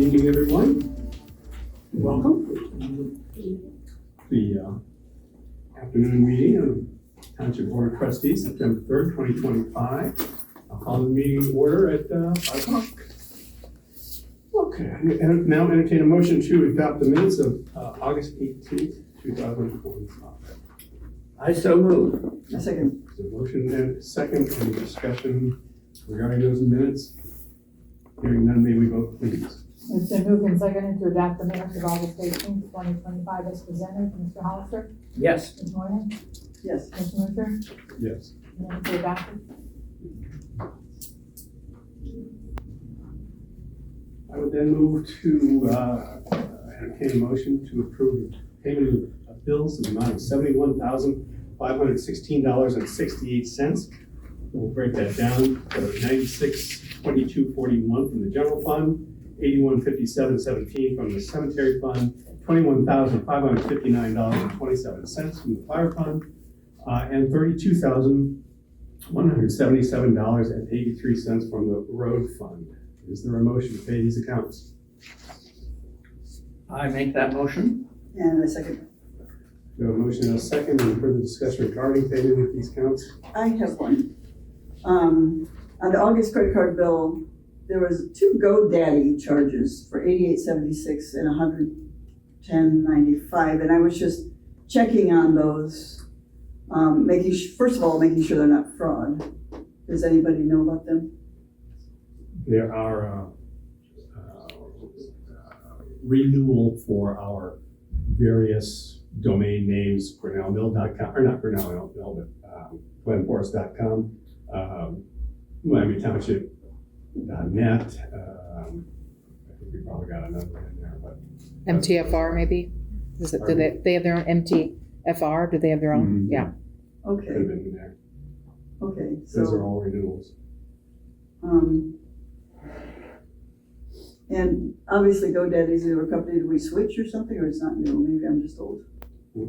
evening, everyone. Welcome to the afternoon meeting of Township Board of Trustees, September 3rd, 2025. I'll call the meeting to order at 5 o'clock. Okay, and now entertain a motion to adopt the minutes of August 18th, 2025. I so move. A second. There's a motion and a second. Any discussion regarding those minutes? Hearing none, may we vote, please? It's been moved and seconded to adopt the minutes of August 18th, 2025 as presented. Mr. Hollister? Yes. Ms. Moylan? Yes. Ms. Luther? Yes. Minutes are adopted. I would then move to entertain a motion to approve the payment of bills in the amount of $71,516.68. We'll break that down to $96,2241 from the general fund, $81,5717 from the cemetery fund, $21,559.27 from the fire fund, and $32,177.83 from the road fund. Is there a motion to pay these accounts? I make that motion. And a second. We have a motion and a second. Any further discussion regarding payment of these accounts? I have one. On the August credit card bill, there was 2 GoDaddy charges for $88.76 and $110.95, and I was just checking on those, first of all, making sure they're not fraud. Does anybody know about them? There are renewal for our various domain names, GrinnellMill.com, or not Grinnell Mill, but GlenForest.com, Miami Township.net. I think we probably got another one in there, but MTFR maybe? Is it, do they have their own MTFR? Do they have their own? Yeah. could have Okay, been in there. okay, Those are so, all renewals. and obviously GoDaddy's a newer company. Did we switch or something, or it's not new? Maybe I'm just old. I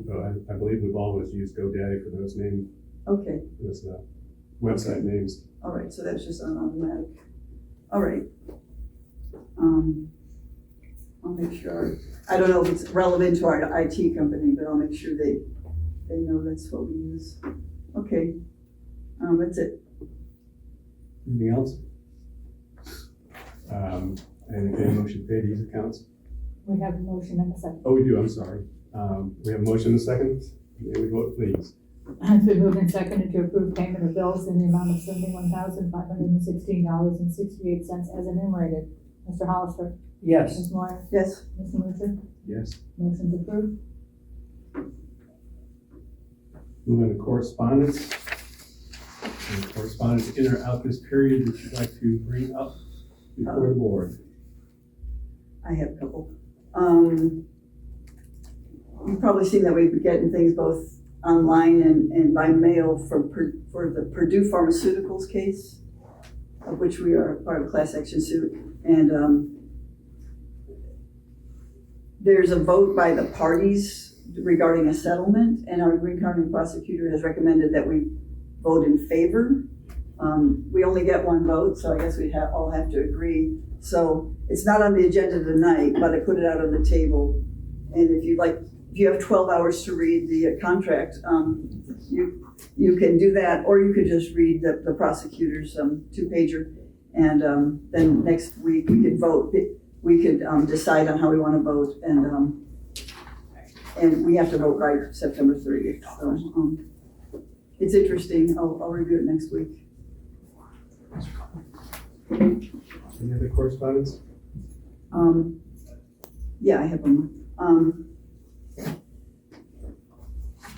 believe we've always used GoDaddy for those names, Okay. those website names. All right, so that's just on automatic. All right. I'll make sure, I don't know if it's relevant to our IT company, but I'll make sure they know that's what we use. Okay, that's it. Anything else? Any motion to pay these accounts? We have a motion and a second. Oh, we do, I'm sorry. We have a motion and a second. May we vote, please? It's been moved and seconded to approve payment of bills in the amount of $71,516.68 as enumerated. Mr. Hollister? Yes. Ms. Moore? Yes, Ms. Luther? Yes. Motion's approved. Moving to correspondence. Any correspondence in or out this period that you'd like to bring up before the board? I have a couple. You've probably seen that we've been getting things both online and by mail for the Purdue Pharmaceuticals case, of which we are part of a class action suit. And there's a vote by the parties regarding a settlement, and our Green County prosecutor has recommended that we vote in favor. We only get one vote, so I guess we all have to agree. So it's not on the agenda tonight, but I put it out on the table. And if you have 12 hours to read the contract, you can do that, or you could just read the prosecutor's 2-pager. And then next week we could vote. We could decide on how we want to vote, and we have to vote by September 30th. So it's interesting. I'll review it next week. Any other correspondence? Yeah, I have one.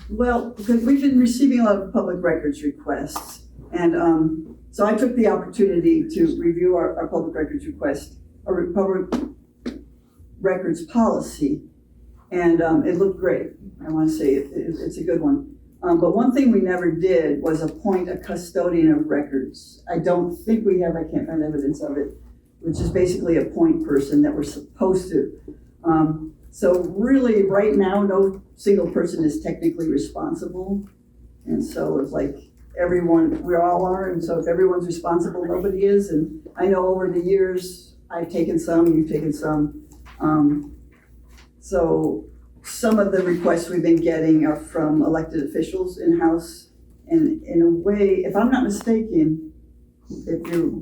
Well, because we've been receiving a lot of public records requests, and so I took the opportunity to review our public records request, our public records policy, and it looked great. I want to say it's a good one. But one thing we never did was appoint a custodian of records. I don't think we have, I can't find evidence of it, which is basically a point person that we're supposed to. So really, right now, no single person is technically responsible. And so it's like everyone, we all are, and so if everyone's responsible, nobody is. And I know over the years, I've taken some, you've taken some. So some of the requests we've been getting are from elected officials in-house. And in a way, if I'm not mistaken, if you're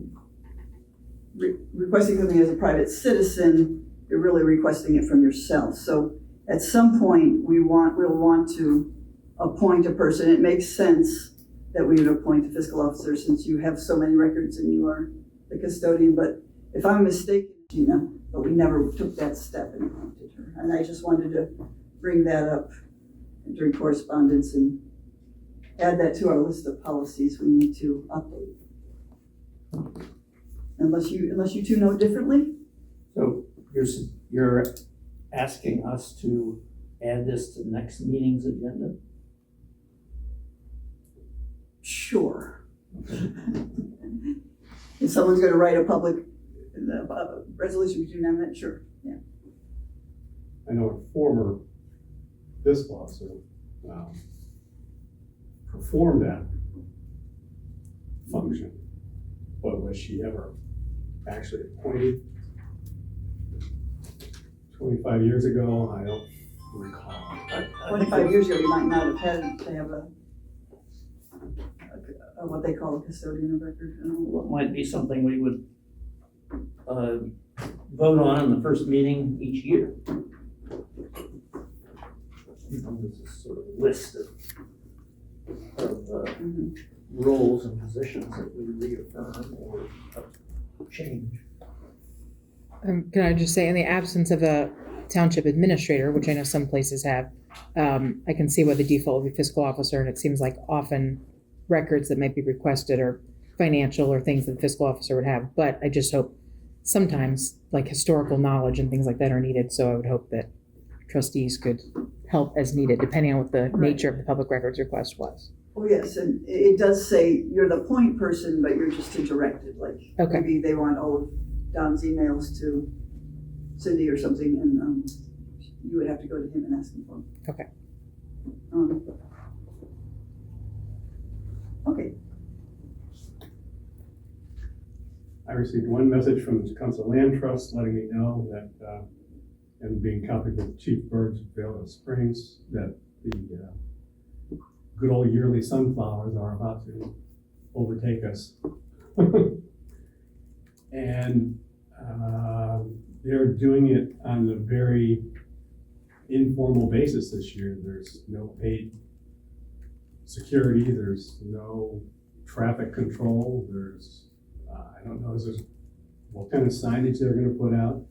requesting something as a private citizen, you're really requesting it from yourself. So at some point, we'll want to appoint a person. It makes sense that we would appoint a fiscal officer since you have so many records and you are the custodian. But if I'm mistaken, Gina, but we never took that step and appointed her. And I just wanted to bring that up during correspondence and add that to our list of policies we need to update. Unless you two know differently? So you're asking us to add this to next meeting's agenda? Sure. If someone's gonna write a public resolution between them, sure, yeah. I know a former fiscal officer performed that function, but was she ever actually appointed? 25 years ago, I don't recall. 25 years ago, you might not have had to have a what they call a custodian of record. I don't know. Well, it might be something we would vote on in the first meeting each year. There's a sort of list of roles and positions that we reaffirm or change. Can I just say, in the absence of a township administrator, which I know some places have, I can see why the default would be fiscal officer, and it seems like often records that might be requested are financial or things that the fiscal officer would have. But I just hope sometimes like historical knowledge and things like that are needed. So I would hope that trustees could help as needed, depending on what the nature of the public records request was. Oh, yes, and it does say you're the point person, but you're just to direct it, like Okay. maybe they want all of Don's emails to Cindy or something, and you would have to go to him and ask him for them. Okay. Okay. I received one message from the Council Land Trust letting me know that, and being copied with Chief Bird's Vale of Springs, that the good old yearly sunflowers are about to overtake us. And they're doing it on a very informal basis this year. There's no paid security, there's no traffic control, there's, I don't know, there's what kind of signage they're gonna put out.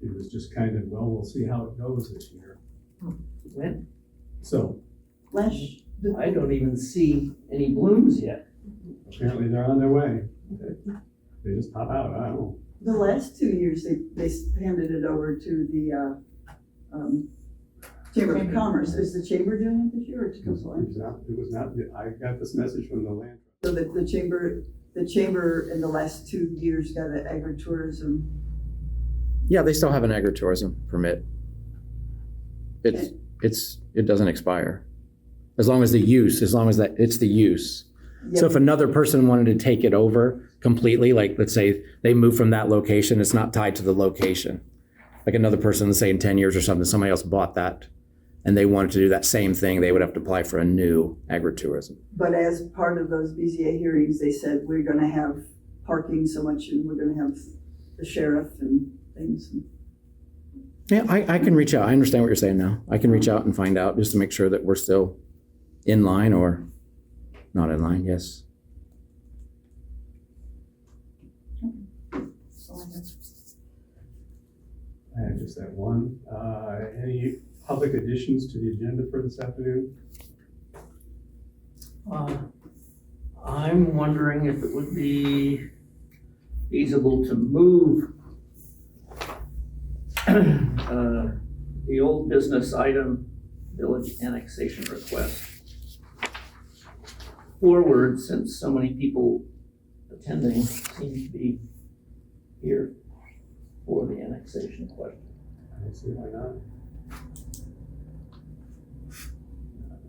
It was just kind of, well, we'll see how it goes this year. When? So I don't even see any blooms yet. apparently they're on their way. They just pop out, I don't know. The last 2 years, they handed it over to the Chamber of Commerce. Is the Chamber doing it this year or to Council Land? It was not, I got this message from the land. So the Chamber in the last 2 years got an agritourism. Yeah, they still have an agritourism permit. It doesn't expire. As long as it's the use. So if another person wanted to take it over completely, like let's say they move from that location, it's not tied to the location. Like another person, let's say in 10 years or something, somebody else bought that and they wanted to do that same thing, they would have to apply for a new agritourism. But as part of those BZA hearings, they said, we're gonna have parking so much and we're gonna have the sheriff and things. Yeah, I can reach out. I understand what you're saying now. I can reach out and find out just to make sure that we're still in line or not in line, yes. I have just that one. Any public additions to the agenda for this afternoon? I'm wondering if it would be feasible to move the old business item, village annexation request, forward, since so many people attending seem to be here for the annexation question. I see why not.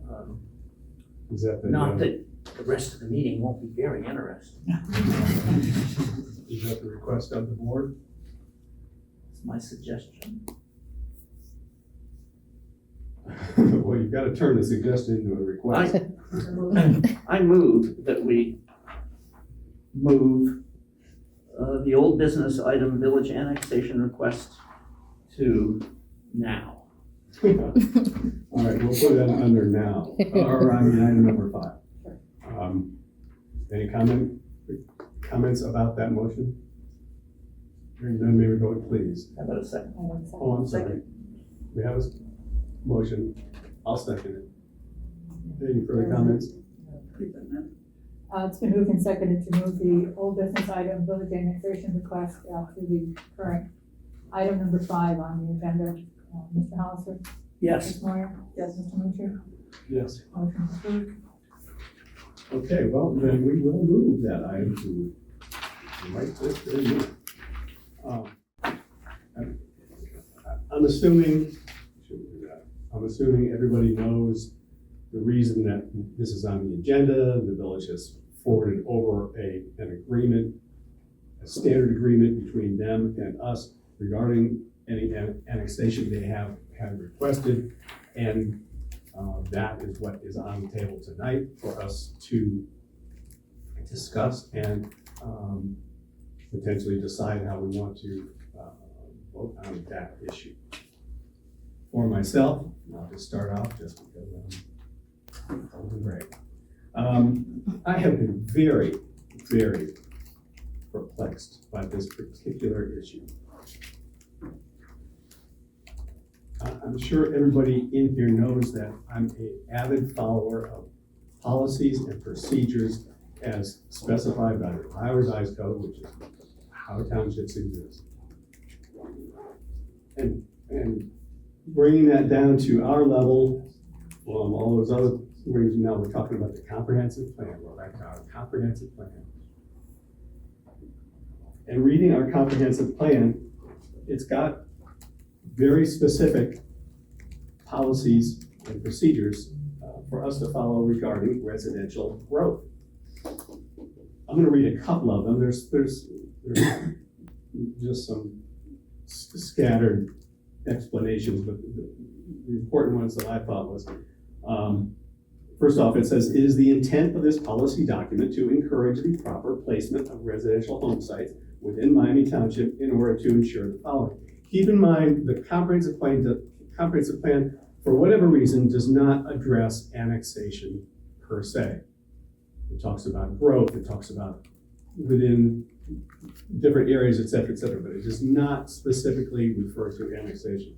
Um, Is that the? Not that the rest of the meeting won't be very interesting. Is that the request of the board? It's my suggestion. Well, you've got to turn the suggestion into a request. I move that we move the old business item, village annexation request, to now. All right, we'll put that under now, or I mean, item number 5. Any comments about that motion? Hearing none, may we vote, please? How about a second? Oh, I'm sorry. We have a motion. I'll second it. Any further comments? It's been moved and seconded to move the old business item, village annexation request, to the current item number 5 on the agenda. Mr. Hollister? Yes. Ms. Moyer? Yes. Mr. Mutcher? Yes. Motion approved. Okay, well, then we will move that item to right this very minute. I'm assuming, I'm assuming everybody knows the reason that this is on the agenda. The village has forwarded over an agreement, a standard agreement between them and us regarding any annexation they have requested. And that is what is on the table tonight for us to discuss and potentially decide how we want to vote on that issue. For myself, I'll just start off just because I'm old and gray. I have been very, very perplexed by this particular issue. I'm sure everybody in here knows that I'm an avid follower of policies and procedures as specified by the Ohio Revised Code, which is how townships exist. And bringing that down to our level, all those other things, now we're talking about the comprehensive plan. We're back to our comprehensive plan. And reading our comprehensive plan, it's got very specific policies and procedures for us to follow regarding residential growth. I'm going to read a couple of them. There's just some scattered explanations, but the important ones that I thought was, first off, it says, it is the intent of this policy document to encourage the proper placement of residential home sites within Miami Township in order to ensure the following. Keep in mind, the comprehensive plan, for whatever reason, does not address annexation per se. It talks about growth, it talks about within different areas, et cetera, but it does not specifically refer to annexation.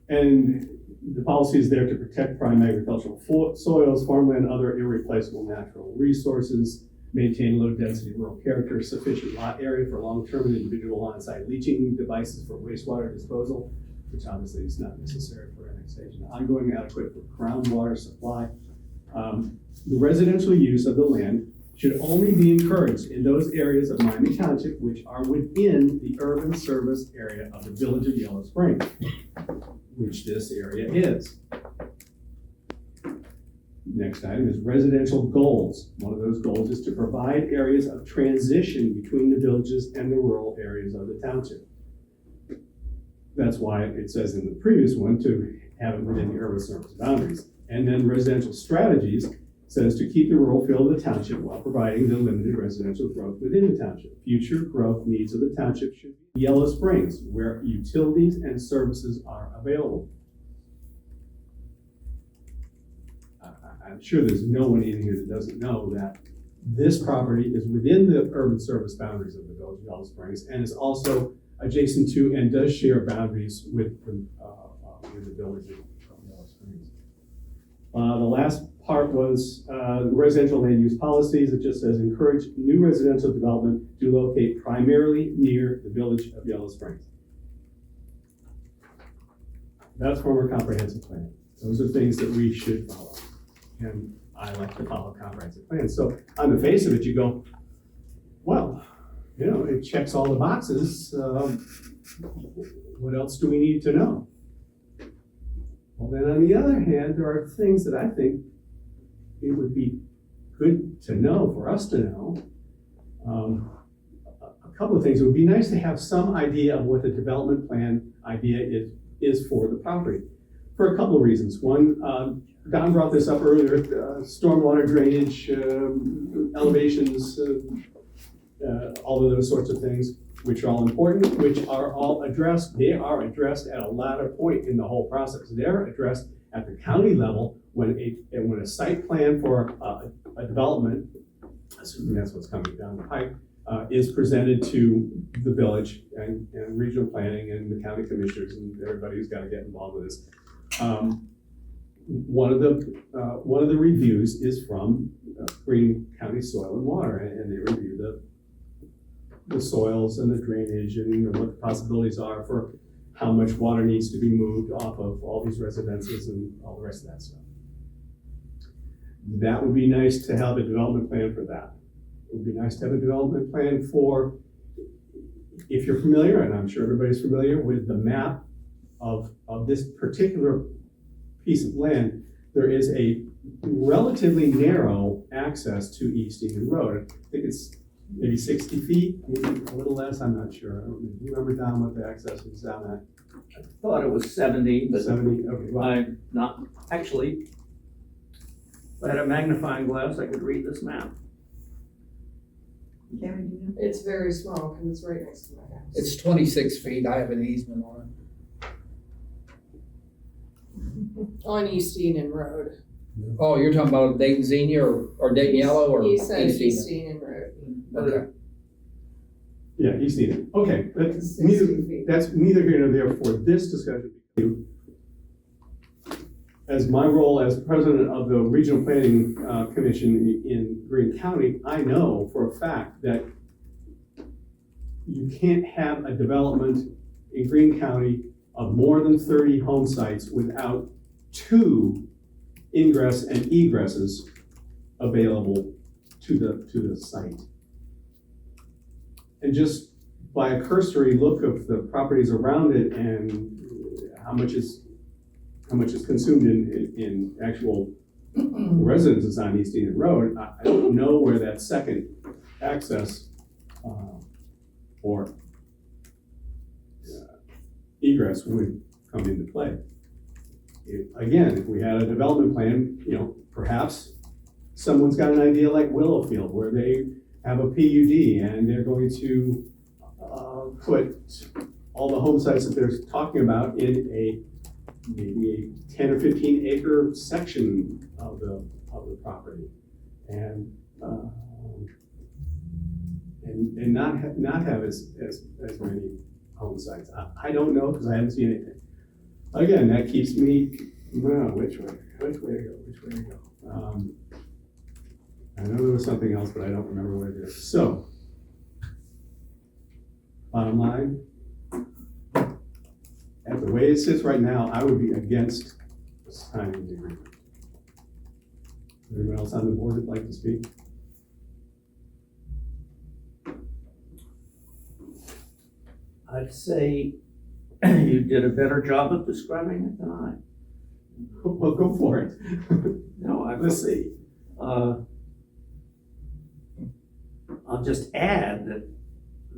And the policy is there to protect prime agricultural soils, farmland, other irreplaceable natural resources, maintain low-density rural character, sufficient lot area for long-term and individual on-site leaching devices for wastewater disposal, which obviously is not necessary for annexation. Ongoing adequate groundwater supply. The residential use of the land should only be encouraged in those areas of Miami Township which are within the urban service area of the village of Yellow Springs, which this area is. Next item is residential goals. One of those goals is to provide areas of transition between the villages and the rural areas of the township. That's why it says in the previous one to have it within the urban service boundaries. And then residential strategies says to keep the rural feel of the township while providing the limited residential growth within the township. Future growth needs of the township should be Yellow Springs, where utilities and services are available. I'm sure there's no one in here that doesn't know that this property is within the urban service boundaries of the village of Yellow Springs and is also adjacent to and does share boundaries with the village of Yellow Springs. The last part was the residential land use policies. It just says encourage new residential development to locate primarily near the village of Yellow Springs. That's from our comprehensive plan. Those are things that we should follow. And I like to follow comprehensive plans. So on the face of it, you go, well, you know, it checks all the boxes. What else do we need to know? Well, Then on the other hand, there are things that I think it would be good to know, for us to know. A couple of things. It would be nice to have some idea of what the development plan idea is for the property, for a couple of reasons. One, Don brought this up earlier, stormwater drainage, elevations, all of those sorts of things, which are all important, which are all addressed. They are addressed at a latter point in the whole process. They're addressed at the county level when a site plan for a development, assuming that's what's coming down the pipe, is presented to the village and regional planning and the county commissioners and everybody who's got to get involved with this. One of the reviews is from Greene County Soil and Water, and they review the soils and the drainage and what the possibilities are for how much water needs to be moved off of all these residences and all the rest of that stuff. That would be nice to have a development plan for that. It would be nice to have a development plan for, if you're familiar, and I'm sure everybody's familiar with the map of this particular piece of land, there is a relatively narrow access to East Eden Road. I think it's maybe 60 feet, maybe a little less, I'm not sure. Do you remember, Don, what the access was down at? I thought it was 70, but 70, okay, well, I'm not, actually, if I had a magnifying glass, I could read this map. Cameron, do you know? It's very small because it's right next to my house. It's 26 feet, I have an easement on On East Eden Road. it. Oh, you're talking about Dayton Xenia or Dayton Yellow or He East said East Eden? Eden Road. Okay. yeah, East Eden. Okay, but It's 60 feet. that's neither here nor there for this discussion. As my role as president of the Regional Planning Commission in Greene County, I know for a fact that you can't have a development in Greene County of more than 30 home sites without 2 ingress and egresses available to the site. And just by a cursory look of the properties around it and how much is consumed in actual residences on East Eden Road, I don't know where that second access or egress would come into play. Again, if we had a development plan, perhaps someone's got an idea like Willowfield where they have a PUD and they're going to put all the home sites that they're talking about in maybe a 10 or 15 acre section of the property, and not have as many home sites. I don't know because I haven't seen anything. Again, that keeps me, well, which way to go? I know there was something else, but I don't remember what it is. So, bottom line, at the way it sits right now, I would be against signing the agreement. Anyone else on the board would like to speak? I'd say you did a better job of describing it than I. Well, go for it. No, Let's see. I'll just add that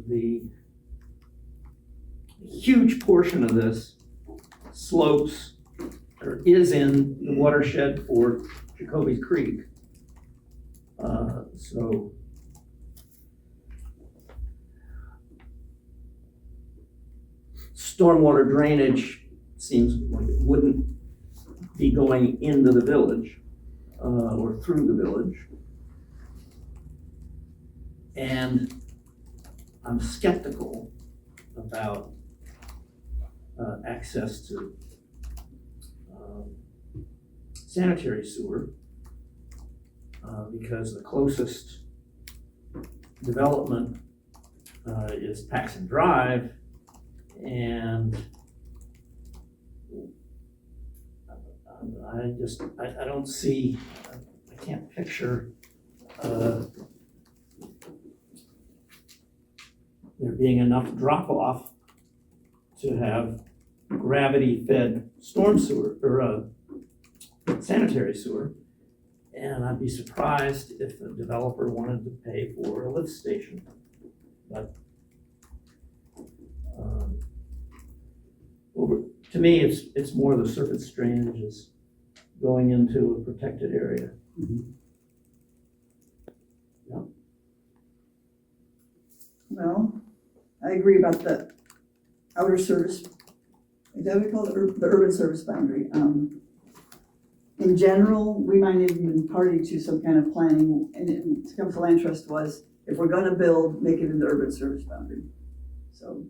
the huge portion of this slopes or is in the watershed for Jacoby Creek. So stormwater drainage seems like it wouldn't be going into the village or through the village. And I'm skeptical about access to sanitary sewer because the closest development is Paxson Drive, and I don't see, I can't picture there being enough drop off to have gravity-fed storm sewer, or sanitary sewer. And I'd be surprised if a developer wanted to pay for a lift station. But to me, it's more the surface drainage is going into a protected area. Well, I agree about the outer service, is that what we call it, the urban service boundary. In general, we might even be party to some kind of planning, and Tecumseh Land Trust was, if we're gonna build, make it in the urban service boundary. So,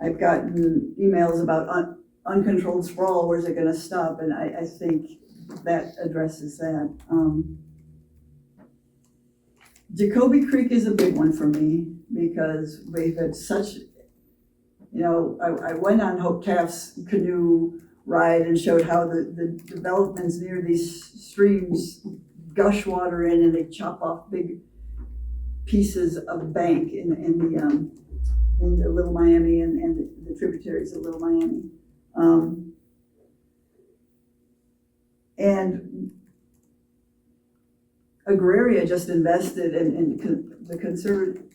I've gotten emails about uncontrolled sprawl, where's it gonna stop, and I think that addresses that. Jacoby Creek is a big one for me, because we've had such, I went on Hope Taft's canoe ride and showed how the developments near these streams gush water in, and they chop off big pieces of bank in the Little Miami and the tributaries of Little Miami. And Agraria just invested, and the conservancy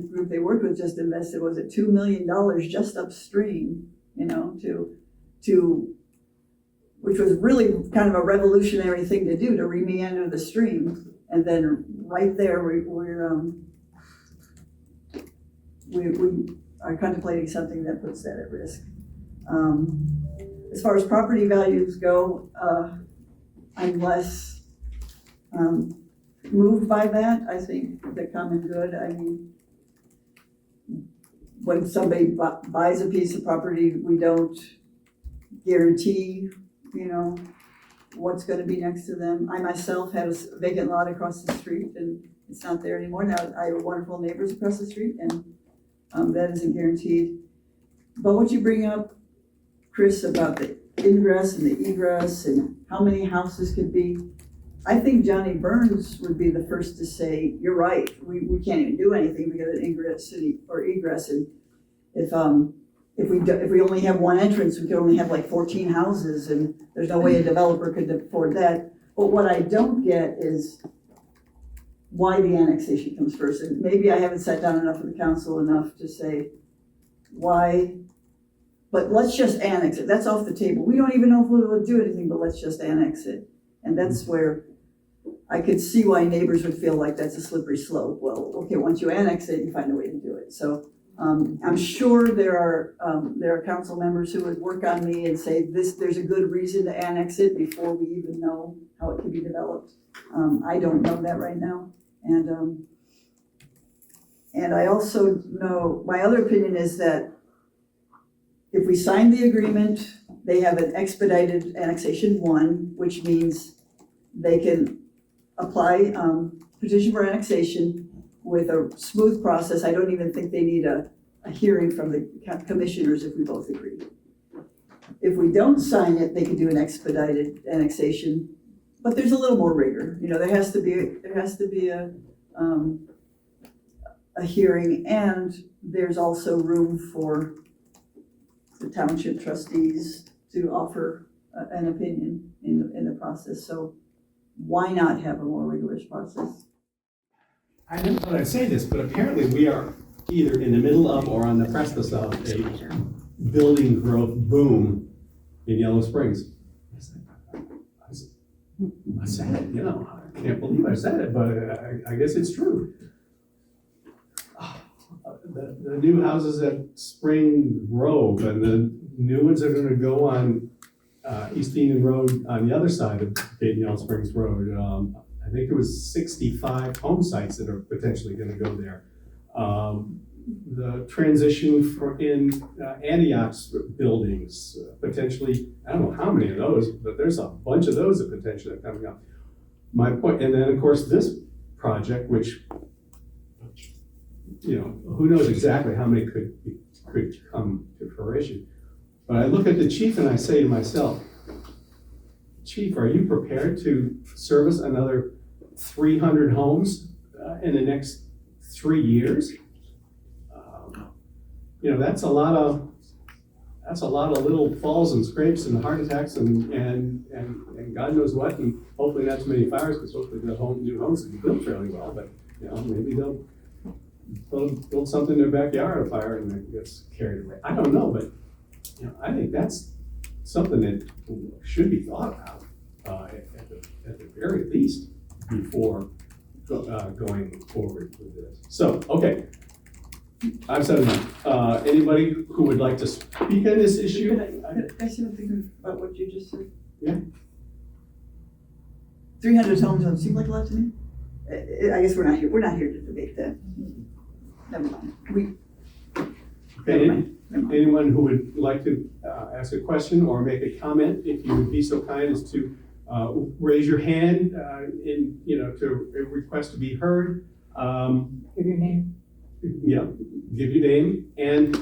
group they worked with just invested, was it $2 million just upstream, to which was really kind of a revolutionary thing to do, to remeander the stream. And then right there, we are contemplating something that puts that at risk. As far as property values go, I'm less moved by that. I think the common good, I mean, when somebody buys a piece of property, we don't guarantee, what's gonna be next to them. I myself had a vacant lot across the street, and it's not there anymore. Now I have wonderful neighbors across the street, and that isn't guaranteed. But what you bring up, Chris, about the ingress and the egress and how many houses could be, I think Johnny Burns would be the first to say, you're right, we can't even do anything, we got an ingress or egress, and if we only have one entrance, we could only have like 14 houses, and there's no way a developer could afford that. But what I don't get is why the annexation comes first, and maybe I haven't sat down enough with the council enough to say why, but let's just annex it, that's off the table. We don't even know if we'll do anything, but let's just annex it. And that's where I could see why neighbors would feel like that's a slippery slope. Well, okay, once you annex it, you find a way to do it. So I'm sure there are council members who would work on me and say there's a good reason to annex it before we even know how it could be developed. I don't know that right now. And I also know, my other opinion is that if we sign the agreement, they have an expedited annexation 1, which means they can apply, petition for annexation with a smooth process. I don't even think they need a hearing from the commissioners if we both agree. If we don't sign it, they can do an expedited annexation, but there's a little more rigor. There has to be a hearing, and there's also room for the township trustees to offer an opinion in the process. So why not have a more rigorous process? I never thought I'd say this, but apparently we are either in the middle of or on the precipice of a building growth boom in Yellow Springs. I said it, I can't believe I said it, but I guess it's true. The new houses at Spring Grove and the new ones are gonna go on East Union Road on the other side of Dayton Yellow Springs Road. I think there was 65 home sites that are potentially gonna go there. The transition in Antioch's buildings, potentially, I don't know how many of those, but there's a bunch of those that potentially are coming up. My point, and then of course this project, which, who knows exactly how many could come to fruition. But I look at the chief and I say to myself, Chief, are you prepared to service another 300 homes in the next 3 years? you know, that's a lot of little falls and scrapes and heart attacks and God knows what, and hopefully not too many fires, because hopefully the new homes will be built fairly well, but, you know, maybe they'll build something in their backyard, a fire, and it gets carried away. I don't know, but, you know, I think that's something that should be thought about, at the very least, before going forward with this. So, okay. I've said enough. Anybody who would like to speak on this issue? Can I say something about what you just said? Yeah. 300 homes don't seem like a lot to me. I guess we're not here to debate that. Never mind. Never mind. Anyone who would like to ask a question or make a comment, if you would be so kind as to raise your hand to request to be heard. Give your name. Yeah, give your name, and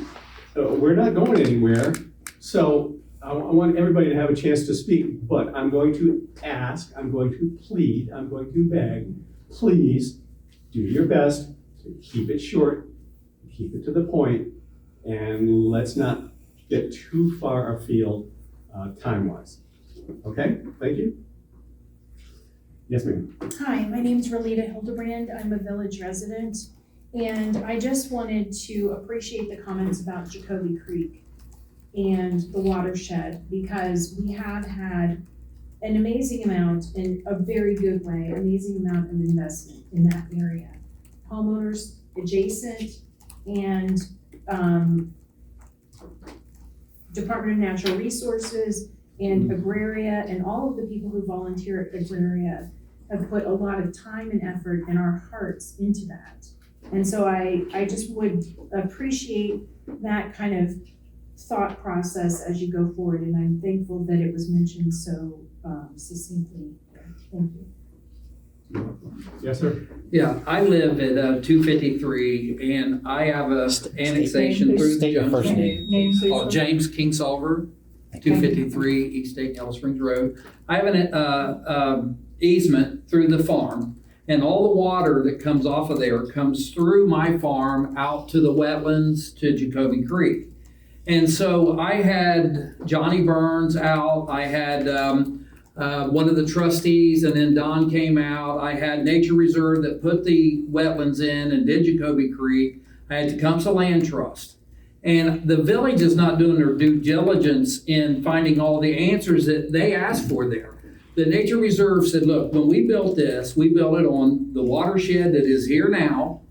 we're not going anywhere. So I want everybody to have a chance to speak, but I'm going to ask, I'm going to plead, I'm going to beg, please do your best to keep it short, keep it to the point, and let's not get too far afield time-wise. Okay, thank you. Yes, ma'am. Hi, my name's Rolita Hildebrand. I'm a village resident. And I just wanted to appreciate the comments about Jacoby Creek and the watershed, because we have had an amazing amount, in a very good way, amazing amount of investment in that area. Homeowners adjacent and Department of Natural Resources and Agraria and all of the people who volunteer at Agraria have put a lot of time and effort and our hearts into that. And so I just would appreciate that kind of thought process as you go forward, and I'm thankful that it was mentioned so succinctly. Thank you. Yes, sir. Yeah, I live at 253, and I have a annexation through State your first Jones. name. Please. James Kingsolver, 253 East Dayton Yellow Springs Road. I have an easement through the farm, and all the water that comes off of there comes through my farm out to the wetlands to Jacoby Creek. And so I had Johnny Burns out, I had one of the trustees, and then Don came out. I had Nature Reserve that put the wetlands in and did Jacoby Creek. I had Tecumseh Land Trust. And the village is not doing their due diligence in finding all the answers that they asked for there. The Nature Reserve said, look, when we built this, we built it on the watershed that is here now,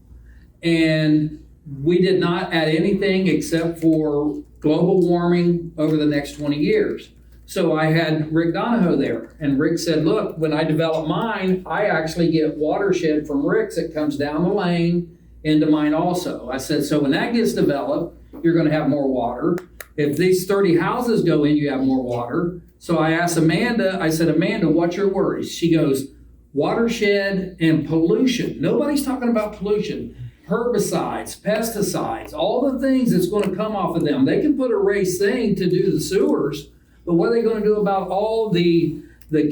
and we did not add anything except for global warming over the next 20 years. So I had Rick Donahoe there, and Rick said, look, when I develop mine, I actually get watershed from Rick's that comes down the lane into mine also. I said, so when that gets developed, you're gonna have more water. If these 30 houses go in, you have more water. So I asked Amanda, I said, Amanda, what's your worries? She goes, watershed and pollution. Nobody's talking about pollution. Herbicides, pesticides, all the things that's going to come off of them. They can put a raised thing to do the sewers, but what are they going to do about all the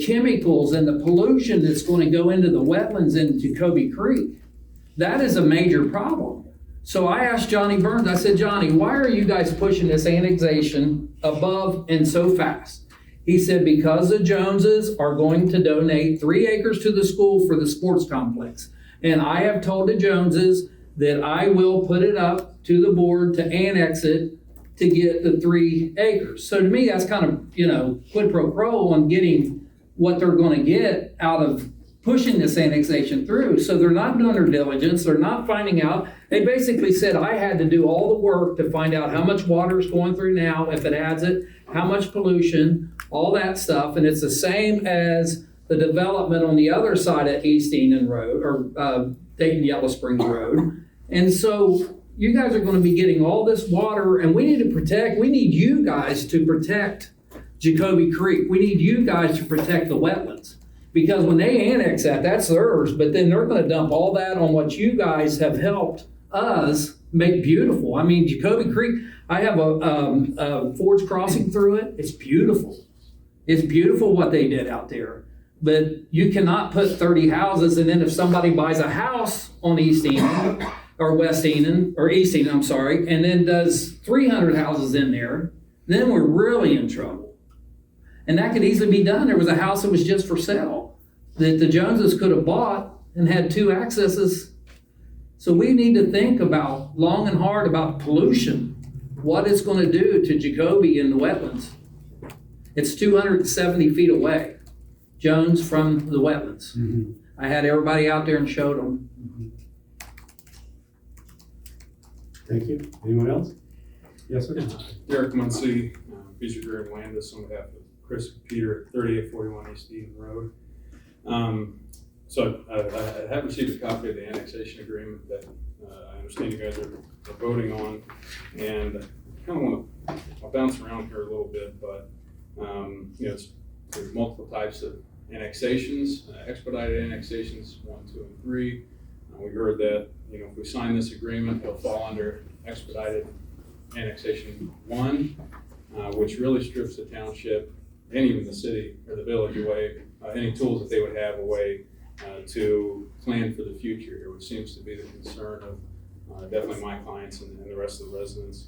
chemicals and the pollution that's going to go into the wetlands in Jacoby Creek? That is a major problem. So I asked Johnny Burns, I said, Johnny, why are you guys pushing this annexation above and so fast? He said, because the Joneses are going to donate 3 acres to the school for the sports complex. And I have told the Joneses that I will put it up to the board to annex it to get the 3 acres. So to me, that's kind of, quid pro quo on getting what they're going to get out of pushing this annexation through. So they're not doing their diligence. They're not finding out. They basically said I had to do all the work to find out how much water is going through now, if it adds it, how much pollution, all that stuff. And it's the same as the development on the other side of East Enon Road, or Dayton Yellow Springs Road. And so you guys are going to be getting all this water, and we need you guys to protect Jacoby Creek. We need you guys to protect the wetlands. Because when they annex that, that's theirs, but then they're going to dump all that on what you guys have helped us make beautiful. I mean, Jacoby Creek, I have a forge crossing through it. It's beautiful. It's beautiful what they did out there. But you cannot put 30 houses, and then if somebody buys a house on East Enon, or West Enon, or East Enon, I'm sorry, and then does 300 houses in there, then we're really in trouble. And that could easily be done. There was a house that was just for sale that the Joneses could have bought and had 2 accesses. So we need to think about long and hard about pollution, what it's going to do to Jacoby in the wetlands. It's 270 feet away, Jones from the wetlands. I had everybody out there and showed them. Thank you. Anyone else? Yes, sir. Derek Muncy, Beach Agrarian Landis on behalf of Chris and Peter at 3841 East Eden Road. So I have received a copy of the annexation agreement that I understand you guys are voting on, and I kind of want to, I'll bounce around here a little bit, but there's multiple types of annexations, expedited annexations 1, 2, and 3. We heard that if we sign this agreement, it'll fall under expedited annexation 1, which really strips the township and even the city or the village away, any tools that they would have away to plan for the future here, which seems to be the concern of definitely my clients and the rest of the residents.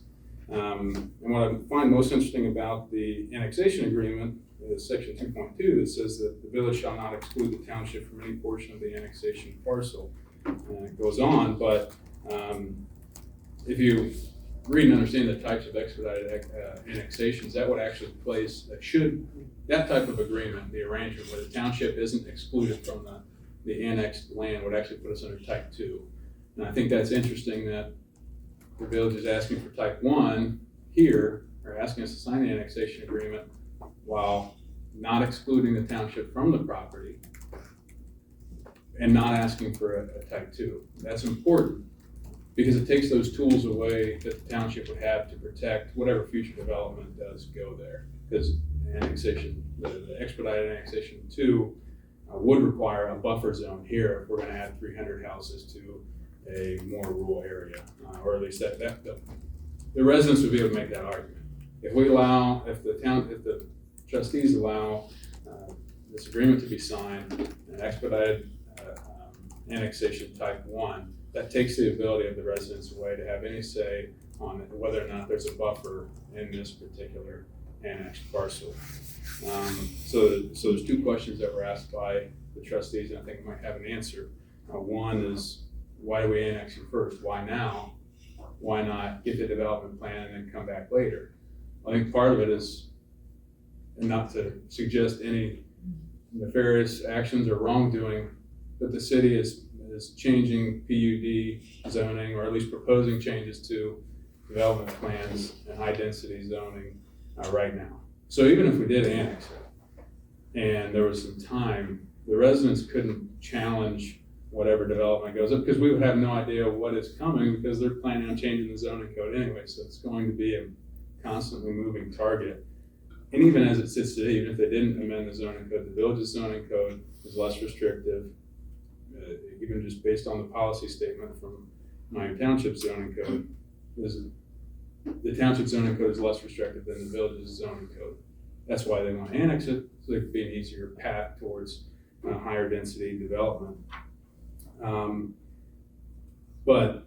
And what I find most interesting about the annexation agreement is section 2.2 that says that the village shall not exclude the township from any portion of the annexation parcel. And it goes on, but if you read and understand the types of expedited annexations, that would actually place, that type of agreement, the arrangement where the township isn't excluded from the annexed land would actually put us under type 2. And I think that's interesting that the village is asking for type 1 here, or asking us to sign the annexation agreement while not excluding the township from the property and not asking for a type 2. That's important because it takes those tools away that the township would have to protect whatever future development does go there. Because annexation, the expedited annexation 2 would require a buffer zone here if we're going to add 300 houses to a more rural area, or at least that the residents would be able to make that argument. If the trustees allow this agreement to be signed, an expedited annexation type 1, that takes the ability of the residents away to have any say on whether or not there's a buffer in this particular annexed parcel. So there's 2 questions that were asked by the trustees, and I think we might have an answer. One is, why do we annex them first? Why now? Why not get the development plan and then come back later? I think part of it is, and not to suggest any nefarious actions or wrongdoing, but the city is changing PUD zoning, or at least proposing changes to development plans and high density zoning right now. So even if we did annex it and there was some time, the residents couldn't challenge whatever development goes up because we would have no idea what is coming because they're planning on changing the zoning code anyway. So it's going to be a constantly moving target. And even as it sits today, even if they didn't amend the zoning code, the village's zoning code is less restrictive, even just based on the policy statement from my township zoning code. The township zoning code is less restrictive than the village's zoning code. That's why they want to annex it, so there could be an easier path towards higher density development. But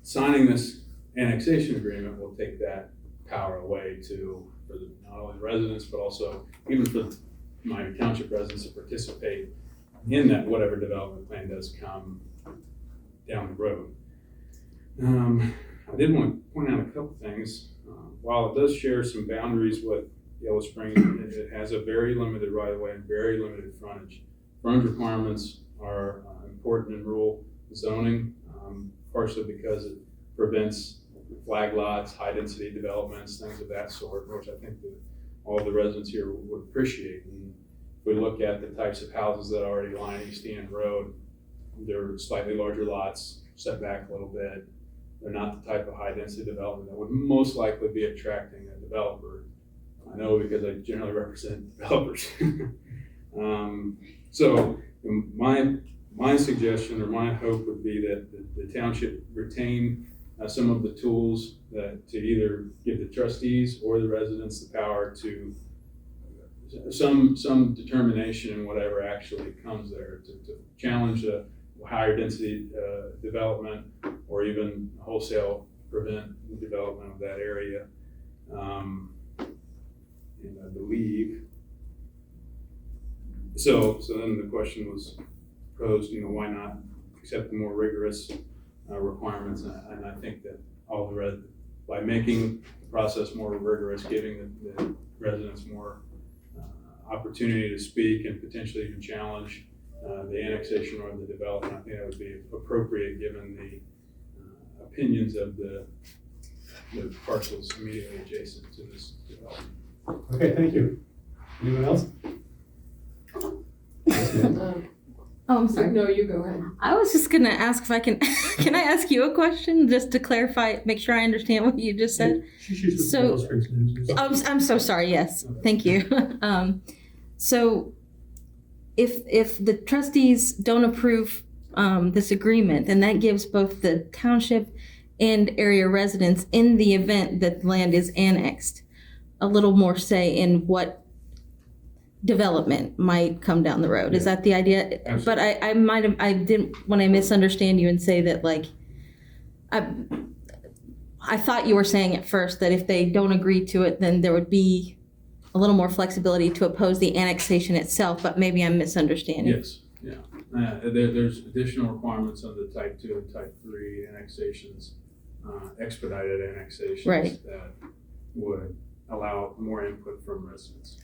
signing this annexation agreement will take that power away for not only the residents, but also even for my township residents to participate in that whatever development plan does come down the road. I did want to point out a couple things. While it does share some boundaries with Yellow Springs, it has a very limited right-of-way and very limited frontage. Frontage requirements are important in rural zoning, partially because it prevents flag lots, high-density developments, things of that sort, which I think that all the residents here would appreciate. And if we look at the types of houses that already line East End Road, they're slightly larger lots, set back a little bit. They're not the type of high-density development that would most likely be attracting a developer. I know because I generally represent developers. So my suggestion or my hope would be that the township retain some of the tools to either give the trustees or the residents the power to some determination in whatever actually comes there to challenge higher density development, or even wholesale prevent the development of that area. And I believe, so then the question was posed, why not accept the more rigorous requirements? And I think that by making the process more rigorous, giving the residents more opportunity to speak and potentially even challenge the annexation or the development, I think that would be appropriate given the opinions of the parcels immediately adjacent to this development. Okay, thank you. Anyone else? Oh, I'm sorry. No, you go ahead. I was just gonna ask if I can, can I ask you a question just to clarify, make sure I understand what you just said? So- I'm so sorry, yes, thank you. So if the trustees don't approve this agreement, then that gives both the township and area residents, in the event that land is annexed, a little more say in what development might come down the road. Is that the idea? Absolutely. But I didn't want to misunderstand you and say that, like, I thought you were saying at first that if they don't agree to it, then there would be a little more flexibility to oppose the annexation itself, but maybe I'm misunderstanding. Yes, yeah. There's additional requirements on the type 2 and type 3 annexations, expedited annexations Right. that would allow more input from residents.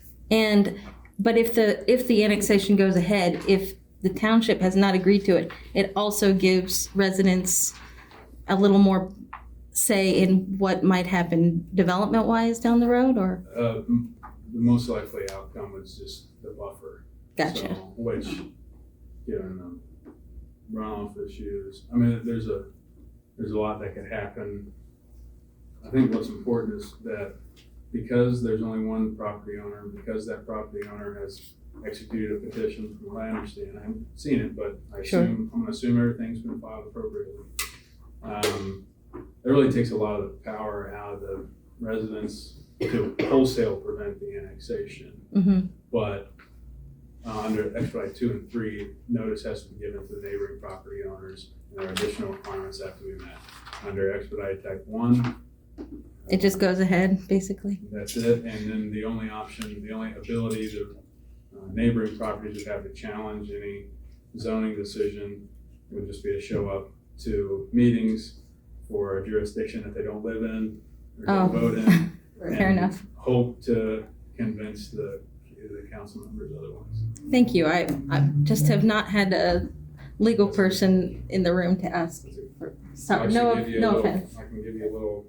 But if the annexation goes ahead, if the township has not agreed to it, it also gives residents a little more say in what might happen development-wise down the road, or? The most likely outcome is just the buffer. Gotcha. So, which, given the runoff issues, I mean, there's a lot that could happen. I think what's important is that because there's only one property owner, because that property owner has executed a petition, from what I understand, I haven't seen it, but I'm gonna assume everything's been filed appropriately. It really takes a lot of the power out of the residents to wholesale prevent the annexation. Mm-hmm. But under expedite 2 and 3, notice has to be given to the neighboring property owners, and there are additional requirements that have to be met. Under expedite type 1, It just goes ahead, basically? that's it. And then the only ability to neighboring properties would have to challenge any zoning decision would just be to show up to meetings for a jurisdiction that they don't live in or don't vote in. Fair and enough. Hope to convince the council members otherwise. Thank you. I just have not had a legal person in the room to ask. Sorry, no offense. I can give you a little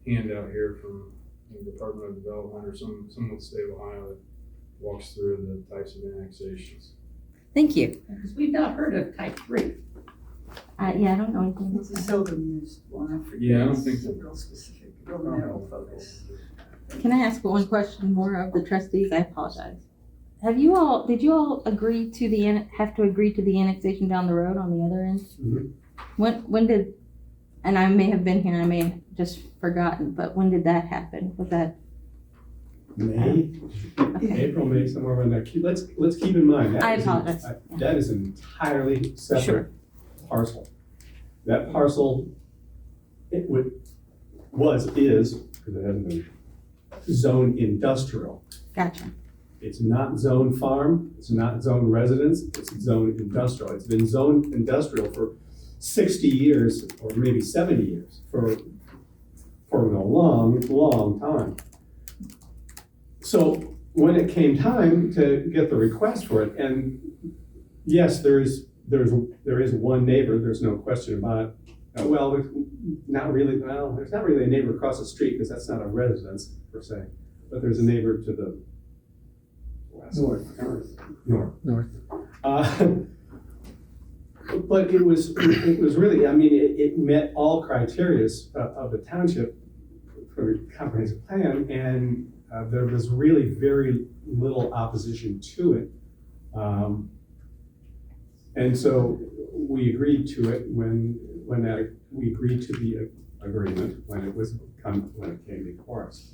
handout here from the Department of Development or some with the state of Ohio that walks through the types of annexations. Thank you. Because we've not heard of type 3. Yeah, I don't know anything. It's a seldom used one. I forget. Yeah, I don't think It's so. real specific, real narrow focus. Can I ask one question more of the trustees? I apologize. Did you all agree to have to agree to the annexation down the road on the other end? Mhm. When did, and I may have been here, I may have just forgotten, but when did that happen? Was that? May, Okay. April, May, somewhere around there. Let's keep in mind. I apologize. That is an entirely separate parcel. That parcel, is, because it hasn't been, zone industrial. Gotcha. It's not zone farm, it's not zone residence, it's zone industrial. It's been zone industrial for 60 years, or maybe 70 years, for a long, long time. So when it came time to get the request for it, and yes, there is one neighbor, there's no question about it. There's not really a neighbor across the street because that's not a residence per se, but there's a neighbor to the west. North. But it was really, I mean, it met all criteria of the township for the comprehensive plan, and there was really very little opposition to it. And so we agreed to it when we agreed to the agreement when it came before us.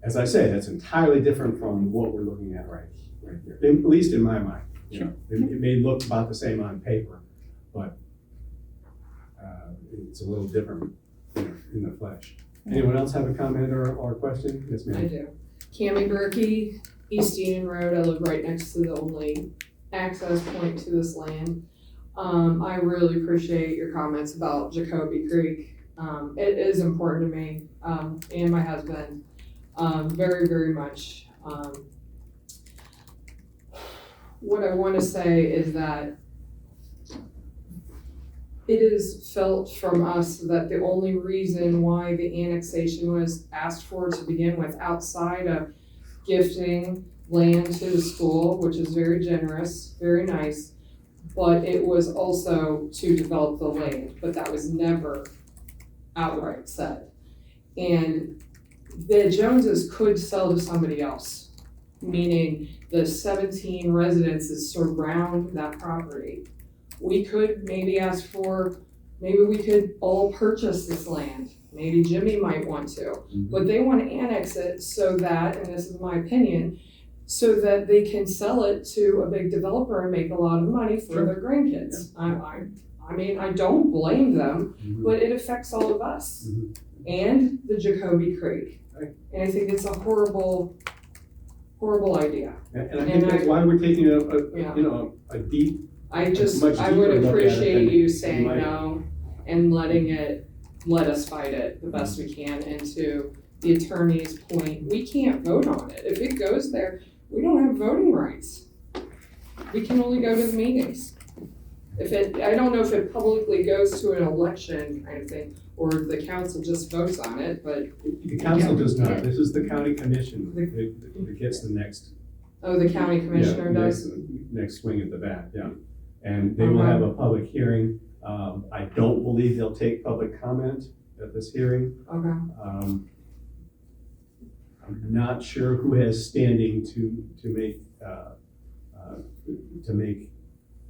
As I say, that's entirely different from what we're looking at right here, at least in my mind. You know, it may look about the same on paper, but it's a little different in the flesh. Anyone else have a comment or question? Yes, I ma'am. do. Cami Berkey, East Union Road, I live right next to the only access point to this land. I really appreciate your comments about Jacoby Creek. It is important to me, and my husband, very, very much. What I want to say is that it is felt from us that the only reason why the annexation was asked for to begin with, outside of gifting land to the school, which is very generous, very nice, but it was also to develop the land, but that was never outright said. And the Joneses could sell to somebody else, meaning the 17 residences surround that property. We could maybe ask for, maybe we could all purchase this land. Maybe Jimmy might want to, but they want to annex it so that, and this is my opinion, so that they can sell it to a big developer and make a lot of money for their grandkids. I mean, I don't blame them, but it affects all of us and the Jacoby Creek. And I think it's a horrible, horrible idea. And I think that's why we're taking a deep. I much would deeper look at it appreciate than you you saying might. no and let us fight it the best we can. And to the attorney's point, we can't vote on it. If it goes there, we don't have voting rights. We can only go to the meetings. I don't know if it publicly goes to an election kind of thing, or the council just votes on it, but. The council does not. This is the county commission that gets the next. Oh, the county commissioner does? Next swing at the bat, yeah. And they will have a public hearing. I don't believe they'll take public comment at this hearing. Okay. I'm not sure who has standing to make.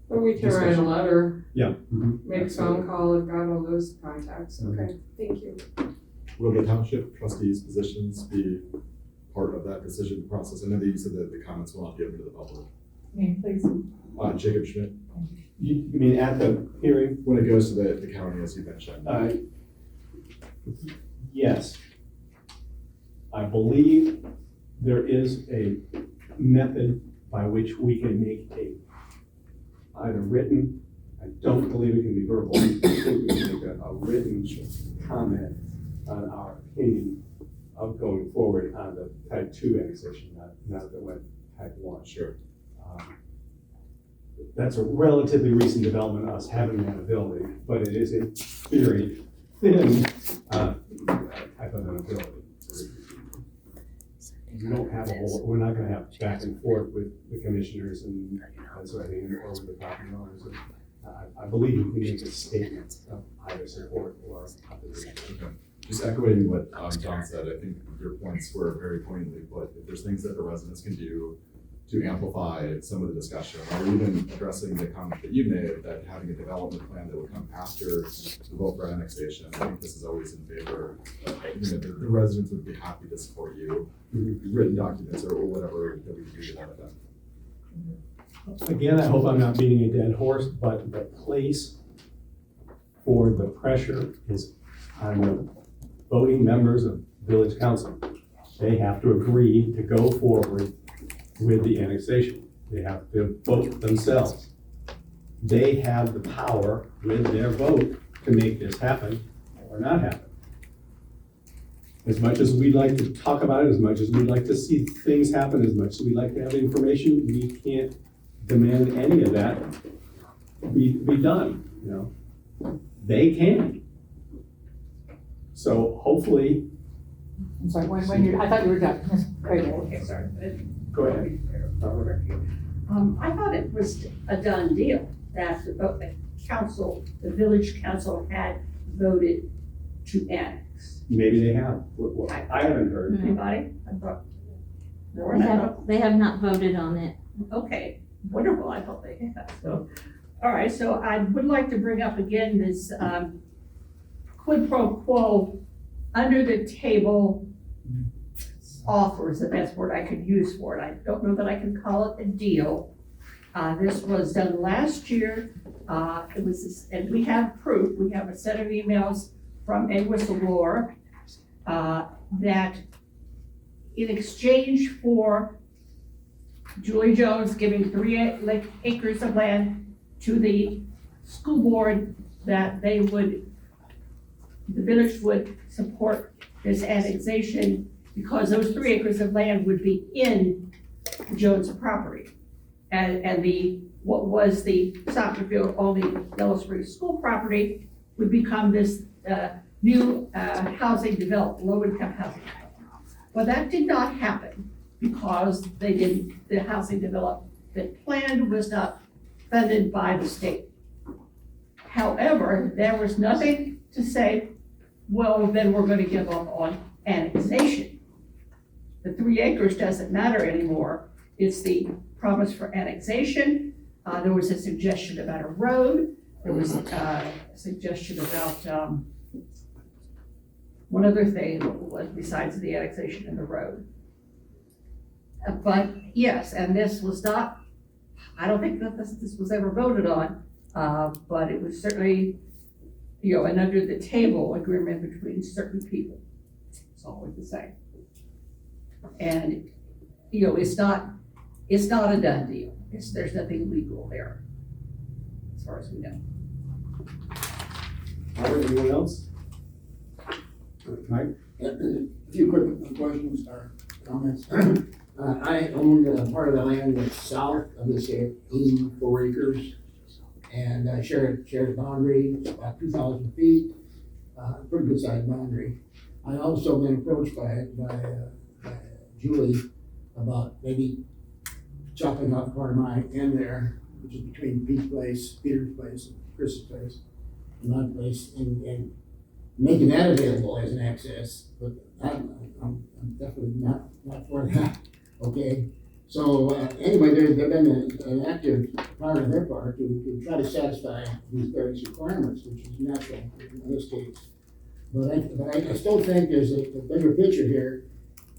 But we can write a letter, Yeah. make a phone call, I've got all those contacts. Okay, thank you. Will the township trustees' positions be part of that decision process? I know that you said that the comments will not be open to the public. Name, please. Jacob Schmidt, You mean at the hearing? when it goes to the county, as you mentioned. Yes. I believe there is a method by which we can make either written, I don't believe it can be verbal, I think we can make a written comment on our opinion of going forward on the type 2 annexation, not the one type 1. Sure. That's a relatively recent development, us having that ability, but it is a very thin type of an ability. We don't have we're not gonna have back and forth with the commissioners and that sort of thing, or with the property owners. I believe you can make a statement of either support or opposition. Okay. Just echoing what John said, I think your points were very poignantly put. If there's things that the residents can do to amplify some of the discussion, or even addressing the comment that you made, that having a development plan that would come after the vote for annexation, I think this is always in favor. The residents would be happy to support you, written documents or whatever that we can do to that effect. Again, I hope I'm not beating a dead horse, but the place for the pressure is on the voting members of village council. They have to agree to go forward with the annexation. They have to vote themselves. They have the power with their vote to make this happen or not happen. As much as we'd like to talk about it, as much as we'd like to see things happen, as much as we'd like to have information, we can't demand any of that be done, you know? They can. So hopefully. I'm sorry, when you, I thought you were done. Ms. Craig. Okay, sorry. Go ahead. I thought it was a done deal that the council, the village council had voted to annex. Maybe they have. I haven't heard. Anybody? I thought. They have not voted on it. Okay, wonderful, I thought they had. So, all right, so I would like to bring up again this quid pro quo, under the table offers, the best word I could use for it. I don't know that I can call it a deal. This was done last year It was, and we have proof, we have a set of emails from a whistleblower, that in exchange for Julie Jones giving 3 acres of land to the school board, that they would, the village would support this annexation because those 3 acres of land would be in the Jones property. And what was the soccer field, all the Yellow Springs school property would become this new housing development, low-income housing development. Well, that did not happen because the housing development plan was not funded by the state. However, there was nothing to say, well, then we're gonna give up on annexation. The 3 acres doesn't matter anymore. It's the promise for annexation. There was a suggestion about a road. There was a suggestion about one other thing was besides the annexation and the road. But yes, and this was not, I don't think that this was ever voted on, but it was certainly, an under the table agreement between certain people. That's all we can say. And, it's not a done deal. There's nothing legal there, as far as we know. All right, anyone else? Mike? A few quick questions or comments. I own part of the land that's south of this 84 acres, and I share a boundary, about 2,000 feet, pretty good sized boundary. I also been approached by Julie about maybe chopping off part of my end there, which is between Peter's place, and Chris's place, and my place, and making that available as an access, but I'm definitely not for that. Okay, so anyway, there's been an active part on their part to try to satisfy these various requirements, which is natural in this case. But I still think there's a bigger picture here.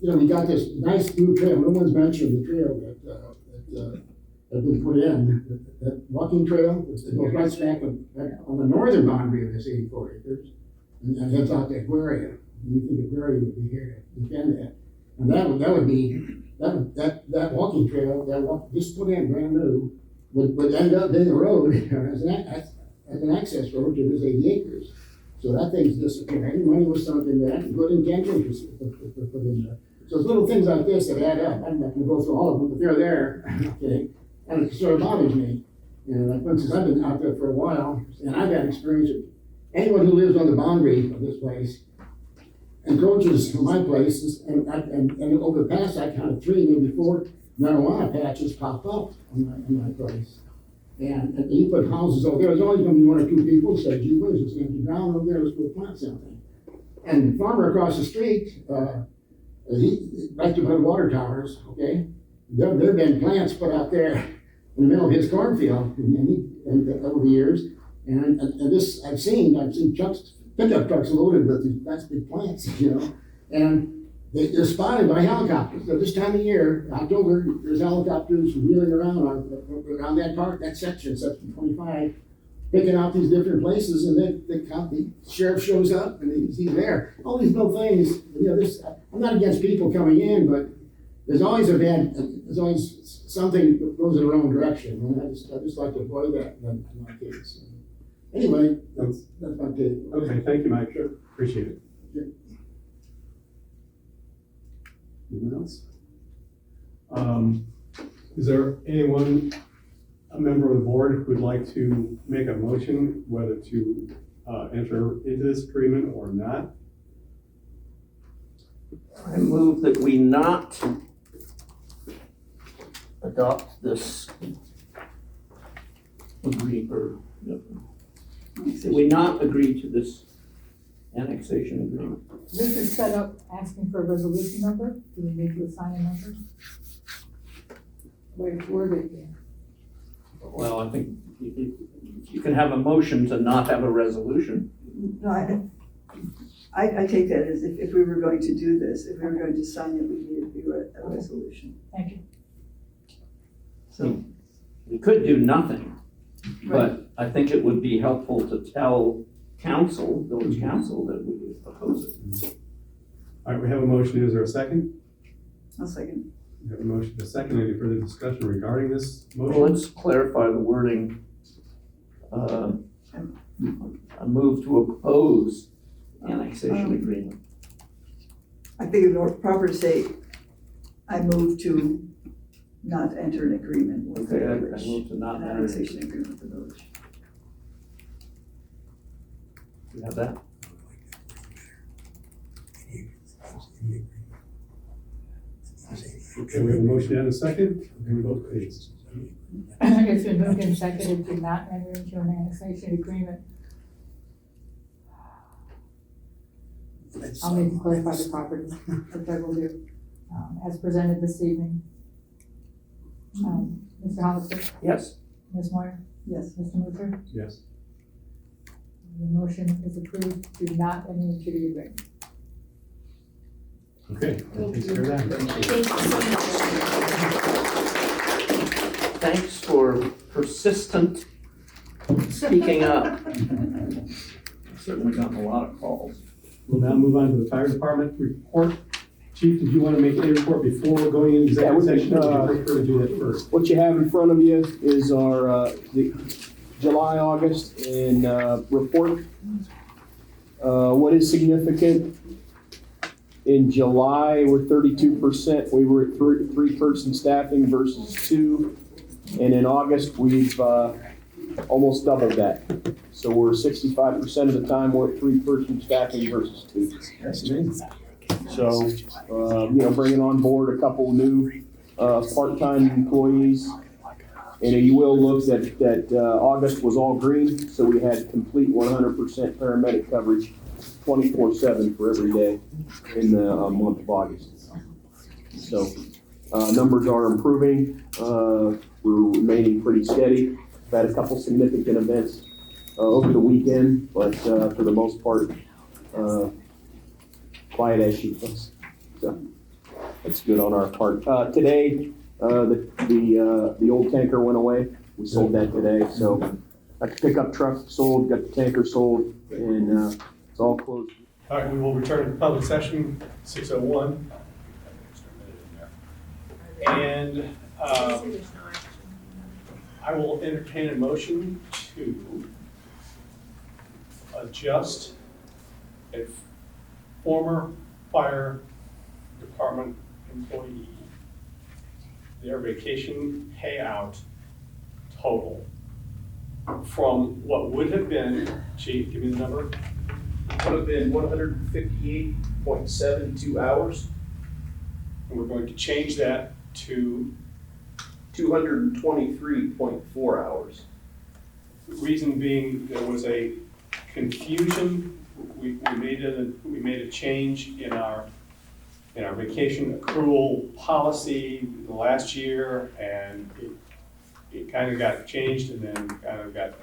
We got this nice new trail. No one's mentioned the trail that been put in, that walking trail that goes right smack on the northern boundary of this 84 acres and heads out to Aquaria. And you think Aquaria would be here to defend that. And that would be, that walking trail, just put in brand new, would end up being a road as an access road to this 80 acres. So that thing's disappearing. Money was sunk in that, good intentions was put in there. So it's little things like this that add up. I'm not gonna go through all of them, but they're there, okay? And it sort of bothers me. Like, for instance, I've been out there for a while, and I've had experience with anyone who lives on the boundary of this place encroaches from my place, and over the past, I counted 3, maybe 4 marijuana patches pop up on my place. And you put houses over there, there's always gonna be 1 or 2 people who say, gee whiz, it's empty ground over there, let's go plant something. And the farmer across the street, he right to the water towers, okay? There've been plants put out there in the middle of his cornfield and over the years. And this, I've seen pickup trucks loaded with these nice big plants, and they're spotted by helicopters. So this time of year, October, there's helicopters wheeling around that part, that section 25, picking out these different places, and the sheriff shows up and he's there. All these little things, I'm not against people coming in, but there's always something that goes in the wrong direction, and I just like to avoid that in my case. Anyway, that's my take. Okay, thank you, Mike. Sure. Appreciate it. Yeah. Anyone else? Is there anyone, a member of the board, who would like to make a motion whether to enter into this agreement or not? I move that we not adopt this that we not agree to this annexation agreement. This is set up asking for a resolution number. Do we need to assign a number? Where it's worded here. Well, I think you can have a motion to not have a resolution. No, I take that as if we were going to do this, if we were going to sign it, we needed to do a resolution. Thank you. So we could do nothing But I think it would be helpful to tell council, village council, that we oppose it. All right, we have a motion. Is there a second? I'll second. We have a motion, a second. Any further discussion regarding this Well, motion? let's clarify the wording. A move to oppose annexation agreement. I think it's more proper to say, I move to not enter an agreement with the Okay, I village. move to not An enter. annexation agreement with the village. You have that? Okay, we have a motion and a second. Can we vote, please? It's been moved and seconded to not enter into an annexation agreement. I'll need to clarify the property, which I will do, as presented this evening. Mr. Hollister, Yes. Ms. Moyer, Yes. Mr. Mutcher, Yes. the motion is approved to not enter into the agreement. Okay, that takes care of that. Thank you so much. Thanks for persistent speaking up. I've certainly gotten a lot of calls. We'll now move on to the fire department report. Chief, did you want to make any report before going into executive session, or would you prefer to do that first? What you have in front of you is our, the July, August, and, report. What is significant, in July, we're 32%, we were at three-person staffing versus 2. And in August, we've, almost doubled that. So we're 65% of the time, we're at 3-person staffing versus 2. That's amazing. So, bringing on board a couple new part-time employees. And you will look that August was all green, so we had complete 100% paramedic coverage 24/7 for every day in the month of August. So, numbers are improving. We're remaining pretty steady. We've had a couple significant events over the weekend, but for the most part, quiet as she was. So that's good on our part. Today, the old tanker went away. We sold that today. So got the pickup truck sold, got the tanker sold, and it's all closed. All right, we will return to public session, 6:01. And I will entertain a motion to adjust a former fire department employee, their vacation payout total from what would have been, Chief, give me the number. Would have been 158.72 hours, And we're going to change that to, 223.4 hours. reason being, there was a confusion. We made a change in our vacation accrual policy last year, and it kind of got changed and then kind of got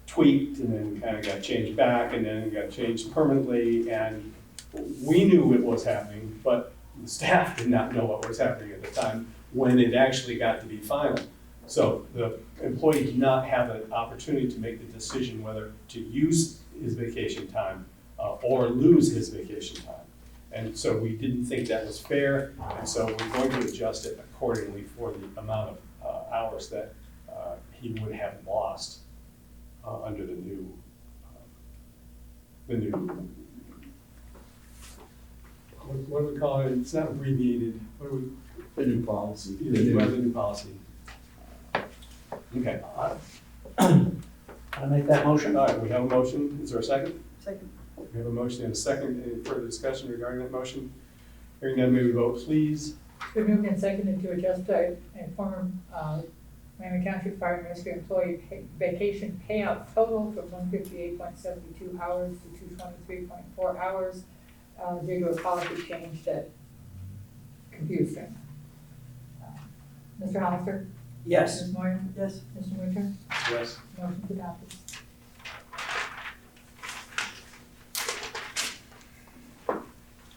tweaked and then kind of got changed back and then got changed permanently. And we knew it was happening, but the staff did not know what was happening at the time when it actually got to be final. So the employee did not have an opportunity to make the decision whether to use his vacation time or lose his vacation time. And so we didn't think that was fair, and so we're going to adjust it accordingly for the amount of hours that he would have lost under the new, what do we call it? It's not abbreviated. What do we? The new policy. The new policy. Okay. I make that motion? All right, we have a motion. Is there a second? Second. We have a motion and a second. Any further discussion regarding that motion? Hearing none, may we vote, please? It's been moved and seconded to adjust a former Miami Township Fire Ministry employee vacation payout total from 158.72 hours to 223.4 hours due to a policy change that confused him. Mr. Hollister? Yes. Ms. Moyer? Yes. Mr. Winter? Yes. Motion's adopted.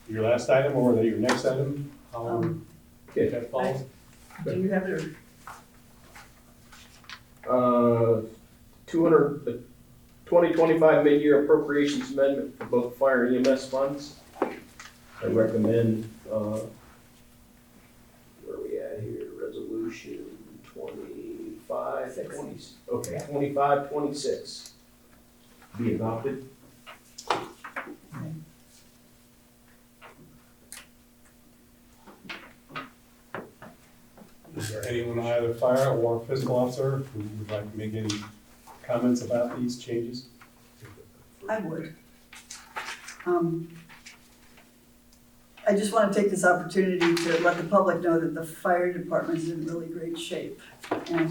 Your last item or your next item? Okay, that falls. Do you have it? the 2025 mid-year appropriations amendment for both fire and EMS funds. I recommend, where are we at here, resolution 2526 be adopted. Is there anyone, either fire or fiscal officer, who would like to make any comments about these changes? I would. I just want to take this opportunity to let the public know that the fire department is in really great shape. And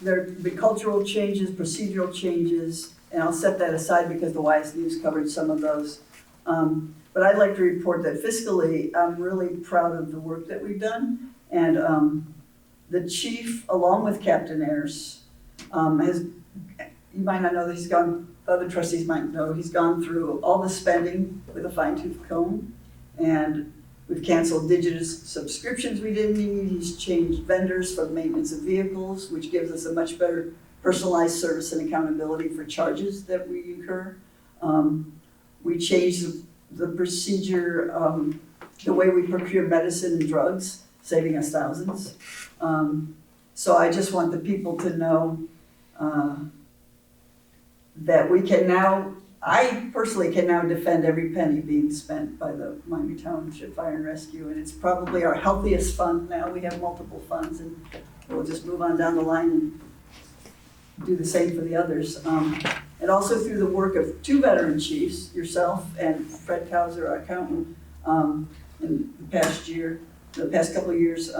there have been cultural changes, procedural changes, and I'll set that aside because the Wise News covered some of those. But I'd like to report that fiscally, I'm really proud of the work that we've done. And the chief, along with Captain Ayers, you might not know that he's gone, other trustees might know, he's gone through all the spending with a fine-tooth comb. And we've canceled digital subscriptions we didn't need. He's changed vendors for maintenance of vehicles, which gives us a much better personalized service and accountability for charges that we incur. We changed the procedure, the way we procure medicine and drugs, saving us thousands. So I just want the people to know that we can now, I personally can now defend every penny being spent by the Miami Township Fire and Rescue, and it's probably our healthiest fund now. We have multiple funds, and we'll just move on down the line and do the same for the others. And also through the work of two veteran chiefs, yourself and Fred Kauser, our accountant, in the past couple of years,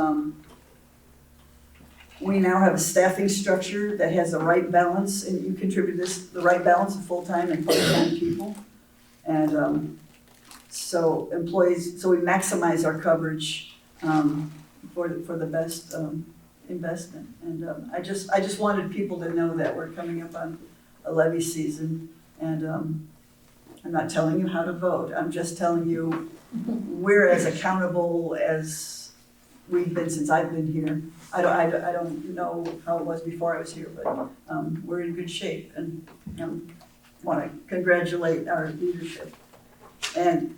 we now have a staffing structure that has the right balance, and you contribute the right balance of full-time and part-time people. And so we maximize our coverage for the best investment. And I just wanted people to know that we're coming up on a levy season, and I'm not telling you how to vote. I'm just telling you we're as accountable as we've been since I've been here. I don't know how it was before I was here, but we're in good shape, and want to congratulate our leadership. And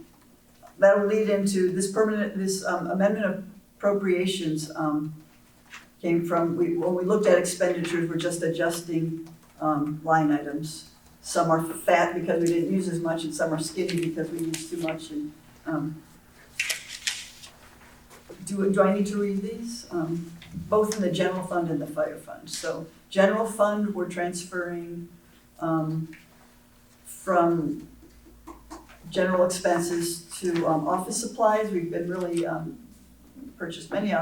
that'll lead into this amendment of appropriations came from, when we looked at expenditures, we're just adjusting line items. Some are fat because we didn't use as much, and some are skinny because we used too much. And do I need to read these? Both in the general fund and the fire fund. So general fund, we're transferring from general expenses to office supplies. We've been really purchased many.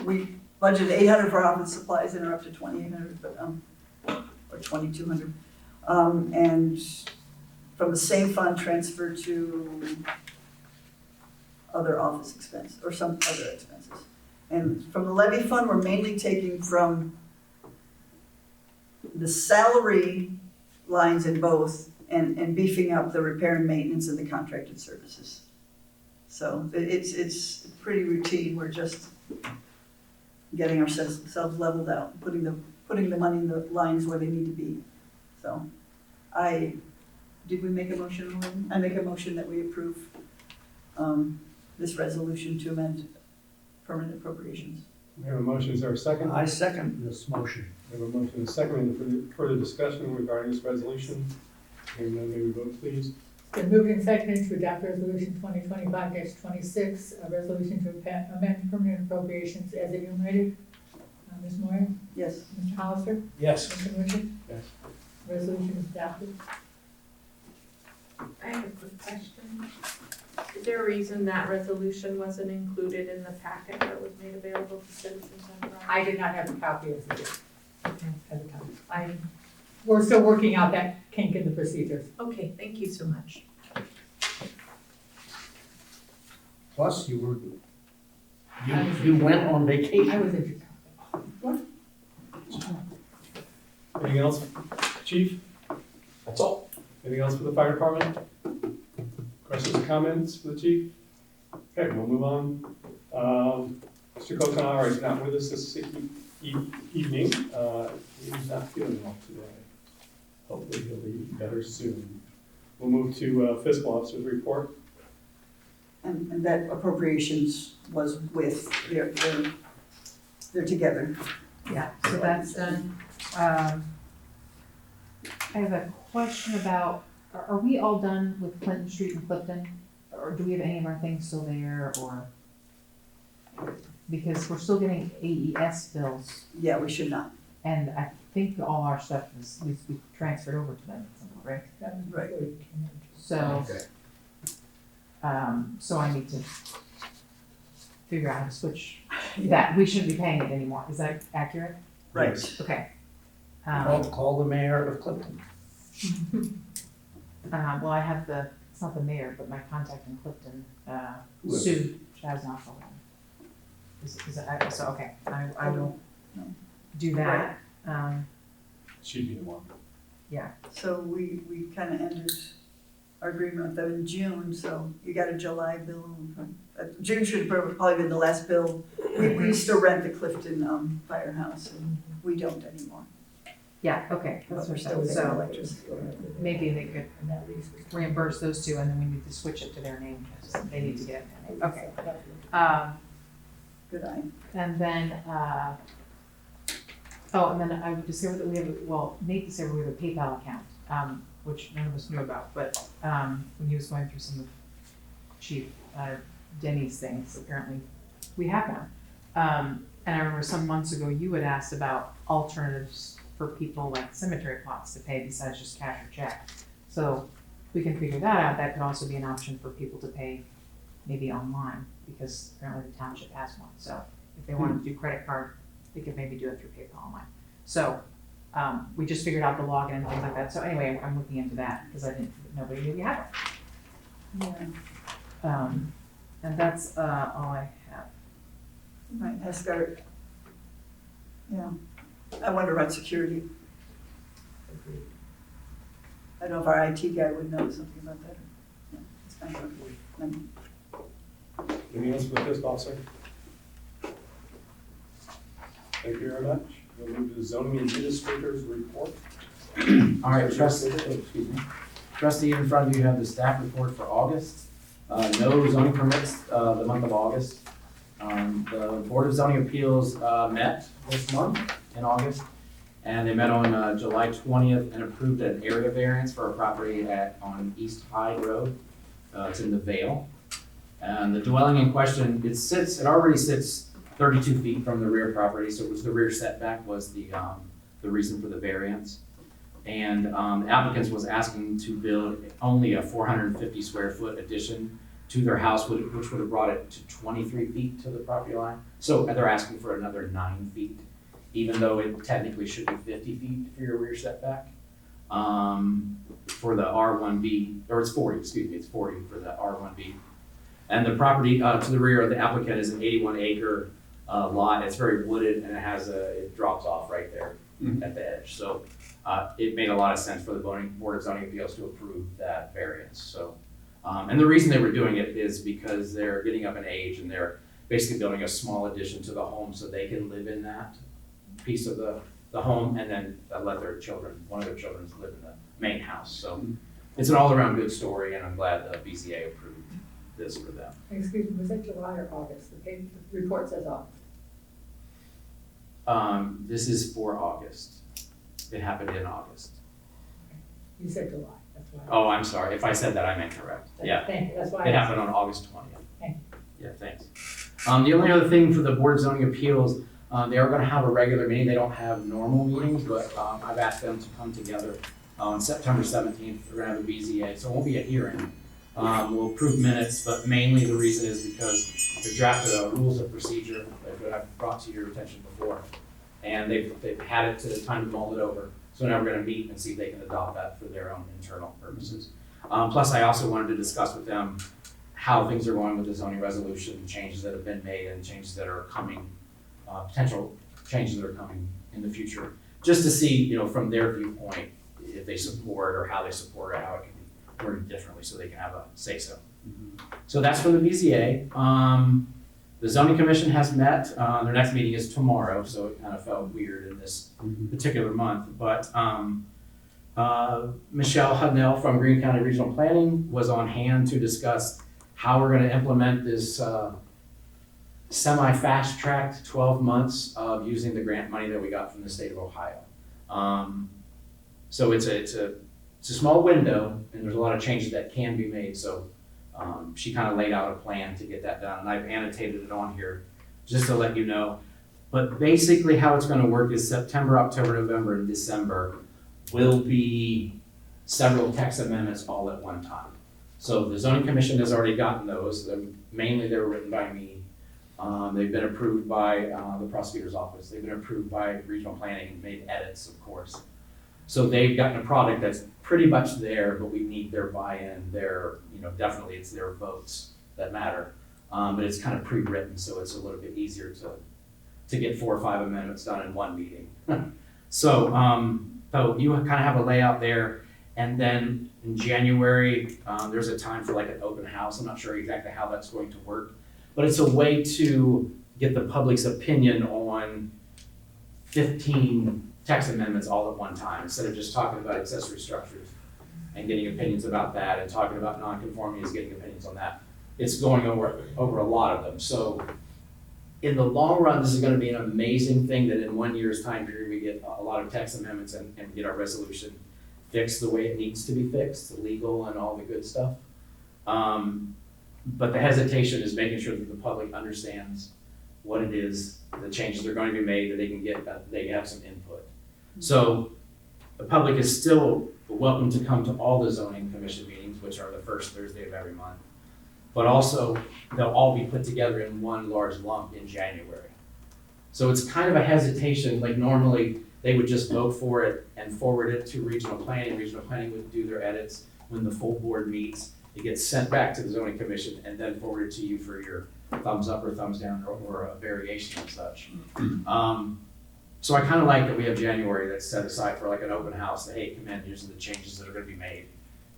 We budgeted $800 for office supplies and are up to $2,800, but or $2,200. And from the same fund transfer to other office expense or some other expenses. And from the levy fund, we're mainly taking from the salary lines in both and beefing up the repair and maintenance and the contracted services. So it's pretty routine. We're just getting ourselves leveled out, putting the money in the lines where they need to be. So did we make a motion already? I make a motion that we approve this resolution to amend permanent appropriations. We have a motion, is there a second? I second this motion. We have a motion and a second. Any further discussion regarding this resolution? Hearing none, may we vote, please? It's been moved and seconded to adopt resolution 2025-26, a resolution to amend permanent appropriations as enumerated. Ms. Moyer? Yes. Mr. Hollister? Yes. Mr. Richard? Yes. Resolution is adopted. I have a quick question. Is there a reason that resolution wasn't included in the packet that was made available to citizens on Friday? I did not have a copy of it at the time. We're still working out that kink in the procedures. Okay, thank you so much. Plus, you went on vacation. I was in Anything else, Chief? That's all. Anything else for the fire department? Questions or comments for the chief? Okay, we'll move on. Mr. Kochnar is not with us this evening. He's not feeling well today. Hopefully he'll be better soon. We'll move to fiscal officer's report. And that appropriations was with, they're together. Yeah, so that's done. I have a question about, are we all done with Clinton Street and Clifton? Or do we have any of our things still there, or? Because we're still getting AES bills, Yeah, we should not. and I think all our stuff is, we transferred over to them, right? Right. So, so I need to figure out how to switch that. We shouldn't be paying it anymore. Is that accurate? Right. Okay. Call the mayor of Clifton. Well, I have it's not the mayor, but my contact in Clifton, Sue Chasnoff. Is it, so, okay, I will do that. She'd be the one. Yeah. So we kind of ended our agreement with them in June, so you got a July bill. June should have probably been the last bill. We used to rent the Clifton firehouse, and we don't anymore. Yeah, okay, that's what I'm saying. So maybe they could reimburse those two, and then we need to switch it to their name. They need to get their name. Okay. Good eye. And then, and then I discovered that we have, Nate discovered we have a PayPal account, which none of us knew about, but when he was going through some of Chief Denny's things, apparently we have one. And I remember some months ago, you had asked about alternatives for people like cemetery plots to pay besides just cash or check. So we can figure that out. That could also be an option for people to pay maybe online, because apparently the township has one. So if they wanted to do credit card, they could maybe do it through PayPal online. So we just figured out the login and things like that. So anyway, I'm looking into that because nobody knew we had it. Yeah. And that's all I have. Right, Escart. Yeah. I wonder about security. I don't know if our IT guy would know something about that. Yeah, it's kind of Anything else for the fiscal officer? Thank you very much. We'll move to the zoning administrator's report. All right, trustee, in front of you have the staff report for August. No zoning permits the month of August. The Board of Zoning Appeals met this month in August, and they met on July 20th and approved an area variance for a property on East Hyde Road. It's in the Vale. And the dwelling in question, it already sits 32 feet from the rear property, so it was the rear setback was the reason for the variance. And the applicants was asking to build only a 450 square foot addition to their house, which would have brought it to 23 feet to the property line. So they're asking for another 9 feet, even though it technically should be 50 feet for your rear setback. For the R1B, or it's 40, excuse me, it's 40 for the R1B. And the property to the rear of the applicant is an 81 acre lot. It's very wooded, and it drops off right there at the edge. So it made a lot of sense for the Board of Zoning Appeals to approve that variance. So, and the reason they were doing it is because they're getting up in age, and they're basically building a small addition to the home so they can live in that piece of the home, and then let one of their children live in the main house. So it's an all-around good story, and I'm glad the BZA approved this for them. Excuse me, was that July or August? The report says August. This is for August. It happened in August. You said July, that's why. Oh, I'm sorry. If I said that, I meant correct. Yeah. Thank you, that's why. It happened on August 20th. Thank you. Yeah, thanks. The only other thing for the Board of Zoning Appeals, they are gonna have a regular meeting. They don't have normal meetings, but I've asked them to come together on September 17th. We're gonna have a BZA, so it won't be a hearing. We'll approve minutes, but mainly the reason is because they've drafted a rules of procedure that I've brought to your attention before. And they've had it to the time to mull it over. So now we're gonna meet and see if they can adopt that for their own internal purposes. Plus, I also wanted to discuss with them how things are going with the zoning resolution, changes that have been made and changes that are coming, potential changes that are coming in the future. Just to see, from their viewpoint, if they support or how they support it, how it can be worded differently so they can have a say-so. So that's for the BZA. The zoning commission has met, their next meeting is tomorrow, so it kind of felt weird in this particular month, but, Michelle Hudnell from Greene County Regional Planning was on hand to discuss how we're gonna implement this, semi-fast tracked 12 months of using the grant money that we got from the state of Ohio. So it's a small window, and there's a lot of changes that can be made, so she kind of laid out a plan to get that done, and I've annotated it on here just to let you know. But basically how it's gonna work is September, October, November, and December will be several text amendments all at one time. So the zoning commission has already gotten those. Mainly they were written by me. They've been approved by the prosecutor's office. They've been approved by regional planning and made edits, of course. So they've gotten a product that's pretty much there, but we need their buy-in, definitely it's their votes that matter. But it's kind of pre-written, so it's a little bit easier to get 4 or 5 amendments done in one meeting. So you kind of have a layout there. And then in January, there's a time for like an open house. I'm not sure exactly how that's going to work, but it's a way to get the public's opinion on 15 text amendments all at one time, instead of just talking about accessory structures and getting opinions about that, and talking about nonconformities, getting opinions on that. It's going over a lot of them. So in the long run, this is gonna be an amazing thing that in 1 year's time period, we get a lot of text amendments and we get our resolution fixed the way it needs to be fixed, legal and all the good stuff. But the hesitation is making sure that the public understands what it is, the changes are going to be made, that they have some input. So the public is still welcome to come to all the zoning commission meetings, which are the first Thursday of every month. But also, they'll all be put together in one large lump in January. So it's kind of a hesitation, like normally they would just vote for it and forward it to regional planning. Regional planning would do their edits. When the full board meets, it gets sent back to the zoning commission and then forwarded to you for your thumbs up or thumbs down or a variation of such. So I kind of like that we have January that's set aside for like an open house, that, hey, come in, here's the changes that are gonna be made,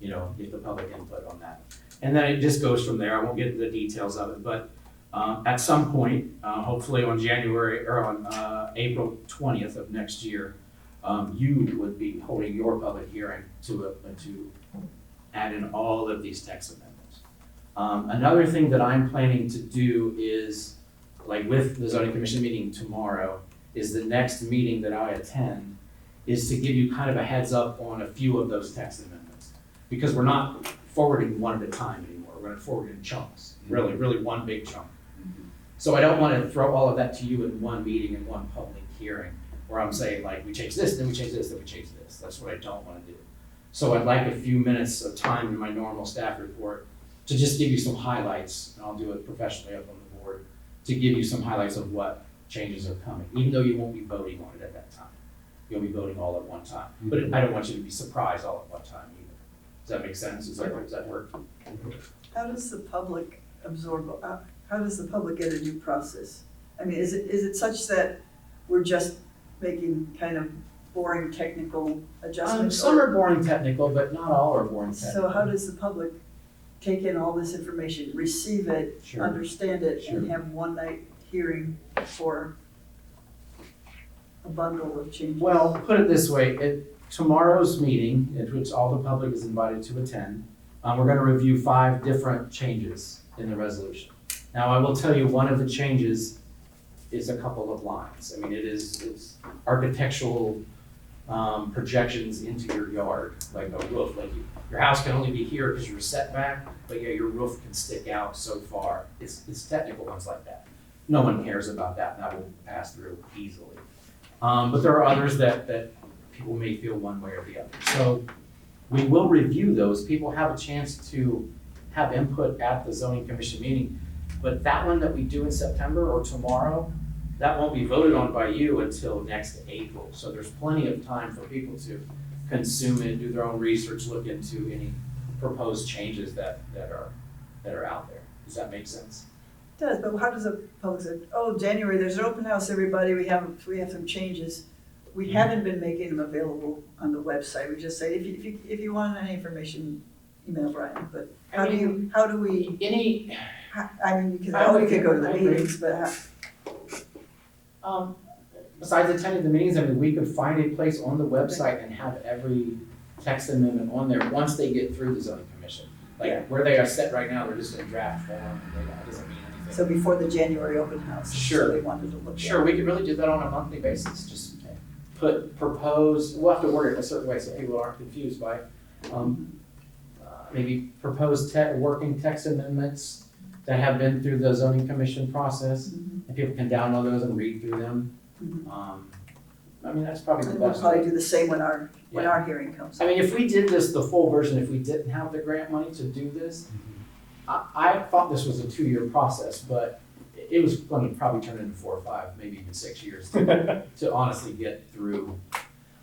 get the public input on that. And then it just goes from there. I won't get into the details of it, but at some point, hopefully on January or on April 20th of next year, you would be holding your public hearing to add in all of these text amendments. Another thing that I'm planning to do is, like with the zoning commission meeting tomorrow, is the next meeting that I attend is to give you kind of a heads up on a few of those text amendments. Because we're not forwarding one at a time anymore. We're gonna forward in chunks, really one big chunk. So I don't wanna throw all of that to you in one meeting, in one public hearing, where I'm saying like, we change this, then we change this, then we change this. That's what I don't wanna do. So I'd like a few minutes of time in my normal staff report to just give you some highlights, and I'll do it professionally up on the board, to give you some highlights of what changes are coming, even though you won't be voting on it at that time. You'll be voting all at one time. But I don't want you to be surprised all at one time either. Does that make sense? Does that work? How does the public absorb, how does the public get a new process? I mean, is it such that we're just making kind of boring technical adjustments? Some are boring technical, but not all are boring technical. So how does the public take in all this information, receive it, Sure. understand it, Sure. and have one night hearing for a bundle of changes? Well, put it this way, at tomorrow's meeting, at which all the public is invited to attend, we're gonna review 5 different changes in the resolution. Now, I will tell you, one of the changes is a couple of lines. I mean, it's architectural projections into your yard, like a roof. Like your house can only be here because you're setback, but yeah, your roof can stick out so far. It's technical ones like that. No one cares about that, and that will pass through easily. But there are others that people may feel one way or the other. So we will review those. People have a chance to have input at the zoning commission meeting. But that one that we do in September or tomorrow, that won't be voted on by you until next April. So there's plenty of time for people to consume it, do their own research, look into any proposed changes that are out there. Does that make sense? It does, but how does the public say, oh, January, there's an open house, everybody, we have some changes. We haven't been making them available on the website. We just say, if you want any information, email Brian, but how do we I mean, you can, we could go to the I agree. meetings, but Besides attending the meetings, I mean, we could find a place on the website and have every text amendment on there once they get through the zoning commission. Like where they are set right now, they're just in draft form, and that doesn't mean anything. so before the January open house. Sure. So they wanted to look at. Sure, we could really do that on a monthly basis, just propose, we'll have to word it a certain way so people aren't confused by, maybe propose working text amendments that have been through the zoning commission process, and people can download those and read through them. I mean, that's probably the And we'll best probably way. do the same when our hearing comes. I mean, if we did this, the full version, if we didn't have the grant money to do this, I thought this was a 2-year process, but it was going to probably turn into 4 or 5, maybe even 6 years to honestly get through.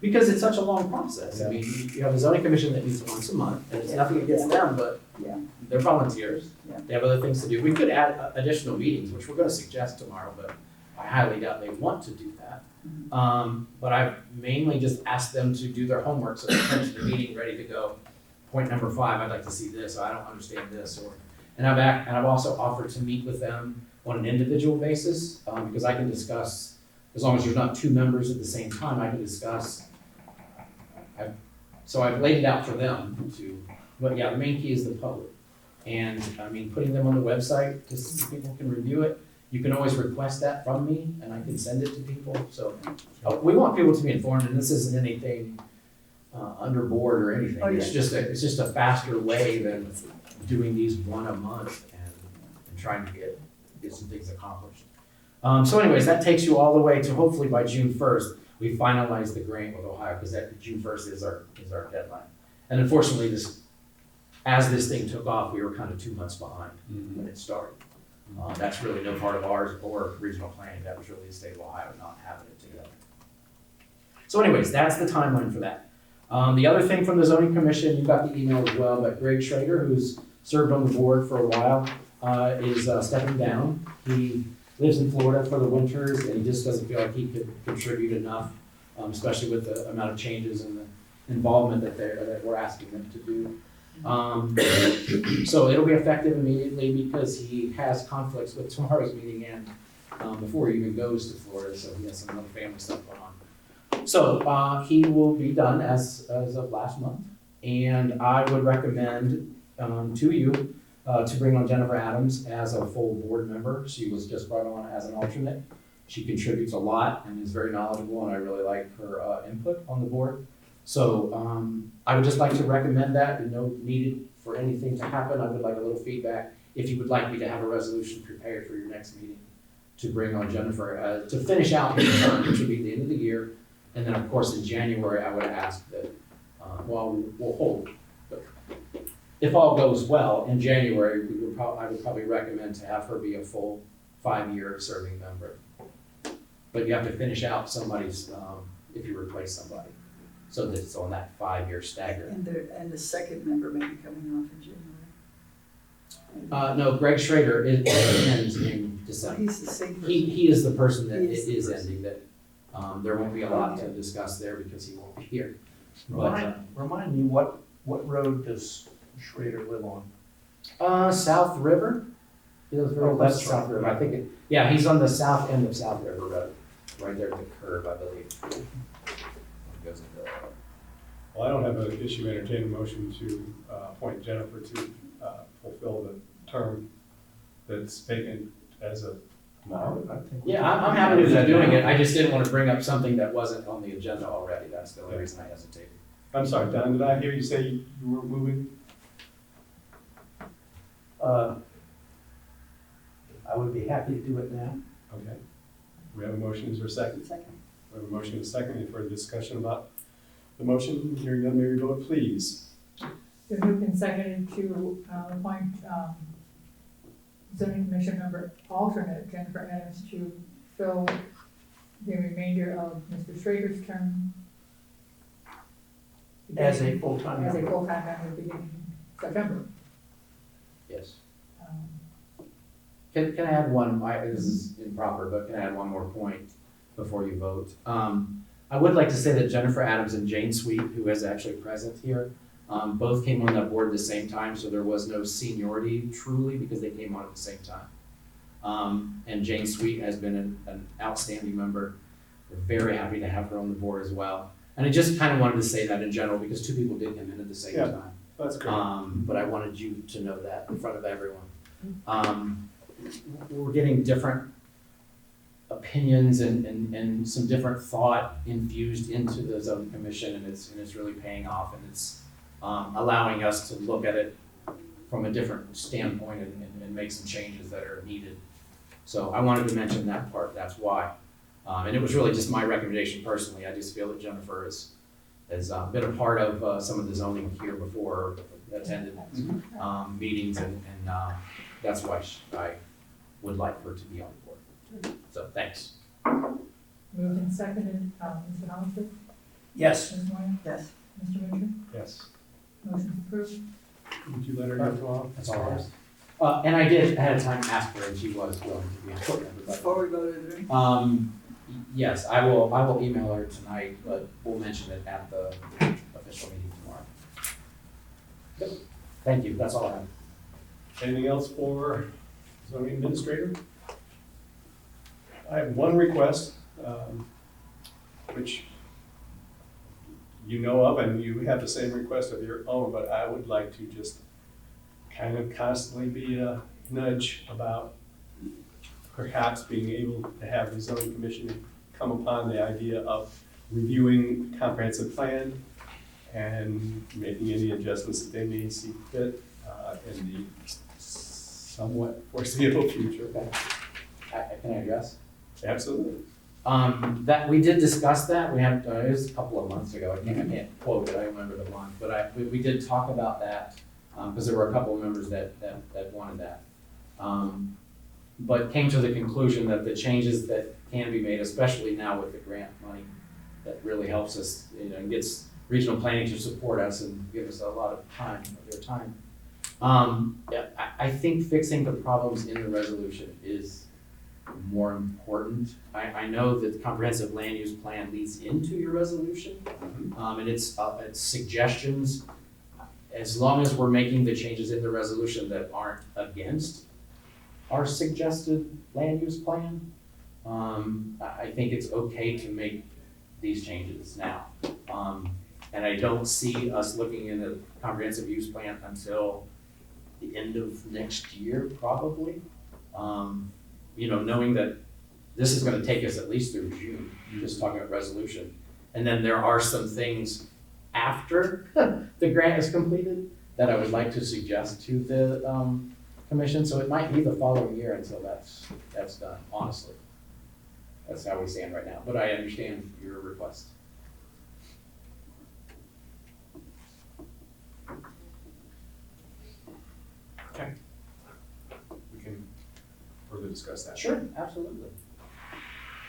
Because it's such a long process. I mean, you have a zoning commission that meets once a month, and it's nothing against them, but they're volunteers. They have other things to do. We could add additional meetings, which we're going to suggest tomorrow, but I highly doubt they want to do that. But I've mainly just asked them to do their homework, so they come to the meeting ready to go. Point number 5, I'd like to see this, or I don't understand this, and I've also offered to meet with them on an individual basis, because I can discuss, as long as there's not 2 members at the same time, I can discuss. So I've laid it out for them but yeah, the main key is the public. And I mean, putting them on the website, just so people can review it. You can always request that from me, and I can send it to people. So we want people to be informed, and this isn't anything under board or anything. It's just a faster way than doing these one a month and trying to get some things accomplished. So anyways, that takes you all the way to hopefully by June 1st, we finalize the grant with Ohio, because that June 1st is our deadline. And unfortunately, as this thing took off, we were kind of 2 months behind when it started. That's really no part of ours or regional planning. That was really the state of Ohio not having it together. So anyways, that's the timeline for that. The other thing from the zoning commission, you got the email as well, but Greg Schrader, who's served on the board for a while, is stepping down. He lives in Florida for the winters, and he just doesn't feel like he could contribute enough, especially with the amount of changes and the involvement that we're asking them to do. So it'll be effective immediately because he has conflicts with tomorrow's meeting and before he even goes to Florida, so he has some other family stuff going on. So he will be done as of last month, and I would recommend to you to bring on Jennifer Adams as a full board member. She was just brought on as an alternate. She contributes a lot and is very knowledgeable, and I really like her input on the board. So I would just like to recommend that, and no needed for anything to happen. I would like a little feedback if you would like me to have a resolution prepared for your next meeting to bring on Jennifer to finish out her term, which would be the end of the year. And then of course in January, I would ask that, we'll hold. But if all goes well, in January, I would probably recommend to have her be a full 5-year serving member. But you have to finish out somebody's, if you replace somebody. So that it's on that 5-year stagger. And the second member may be coming off in January. No, Greg Schrader ends in December. He's the same person. He is the person that is ending, that there won't be a lot to discuss there because he won't be here. Remind me, what road does Schrader live on? South River? He lives very close to South River. I think he's on the south end of South River Road, right there at the curve, I believe. Well, I don't have an issue entertaining a motion to appoint Jennifer to fulfill the term that's vacant as of tomorrow. Yeah, I'm happy to be doing it. I just didn't want to bring up something that wasn't on the agenda already. That's the only reason I hesitated. I'm sorry, Don, did I hear you say you were moving? I would be happy to do it now. Okay. We have a motion, is there a second? Second. We have a motion and a second. Any further discussion about the motion? Hearing none, may we vote, please? Been moved and seconded to appoint zoning commission member alternate Jennifer Adams to fill the remainder of Mr. Schrader's term. As a full-time As a member. full-time member beginning September. Yes. Can I add one, this is improper, but can I add one more point before you vote? I would like to say that Jennifer Adams and Jane Sweet, who is actually present here, Both came on that board at the same time, so there was no seniority truly because they came on at the same time. And Jane Sweet has been an outstanding member. We're very happy to have her on the board as well. And I just kind of wanted to say that in general because two people did come in at the same time. That's great. But I wanted you to know that in front of everyone. We're getting different opinions and some different thought infused into the zoning commission, and it's really paying off, and it's allowing us to look at it from a different standpoint and make some changes that are needed. So I wanted to mention that part, that's why. And it was really just my recommendation personally. I just feel that Jennifer has been a part of some of the zoning here before, attended meetings, and that's why I would like her to be on the board. So thanks. Moved and seconded, Mr. Township? Yes. Ms. Moyer? Yes. Mr. Mitchell? Yes. Motion approved. Would you let her know tomorrow? That's all I have. And I did ahead of time ask her, and she was willing to be on board. Before we go to the Yes, I will email her tonight, but we'll mention it at the official meeting tomorrow. Good. Thank you, that's all I have. Anything else for zoning administrator? I have one request, which you know of, and you have the same request of your own, but I would like to just kind of constantly be a nudge about perhaps being able to have the zoning commission come upon the idea of reviewing comprehensive plan and making any adjustments that they may see fit in the somewhat foreseeable future. Can I address? Absolutely. That we did discuss that. We had it was a couple of months ago. I can't quote it. I remember the month, but we did talk about that because there were a couple of members that wanted that. But came to the conclusion that the changes that can be made, especially now with the grant money, that really helps us, and gets regional planning to support us and give us a lot of time, of their time. I think fixing the problems in the resolution is more important. I know that the comprehensive land use plan leads into your resolution, and it's suggestions. As long as we're making the changes in the resolution that aren't against our suggested land use plan, I think it's okay to make these changes now. And I don't see us looking in a comprehensive use plan until the end of next year, probably. Knowing that this is gonna take us at least through June, just talking about resolution. And then there are some things after the grant is completed that I would like to suggest to the commission. So it might be the following year until that's done, honestly. That's how we stand right now, but I understand your request. Okay. We can further discuss that. Sure, absolutely.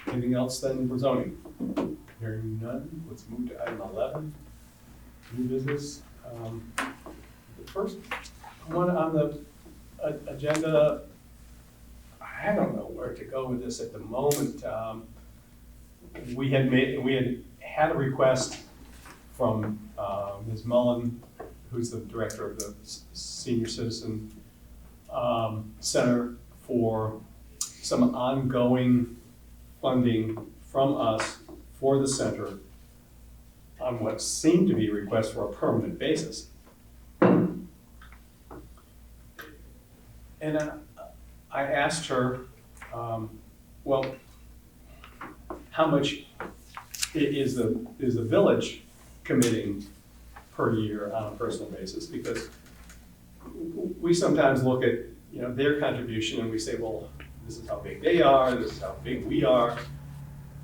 Anything else then for zoning? Hearing none, let's move to item 11, new business. The first one on the agenda, I don't know where to go with this at the moment. We had a request from Ms. Mullen, who's the director of the Senior Citizen Center, for some ongoing funding from us for the center on what seemed to be a request for a permanent basis. And I asked her, well, how much is the village committing per year on a personal basis? Because we sometimes look at their contribution and we say, well, this is how big they are, this is how big we are.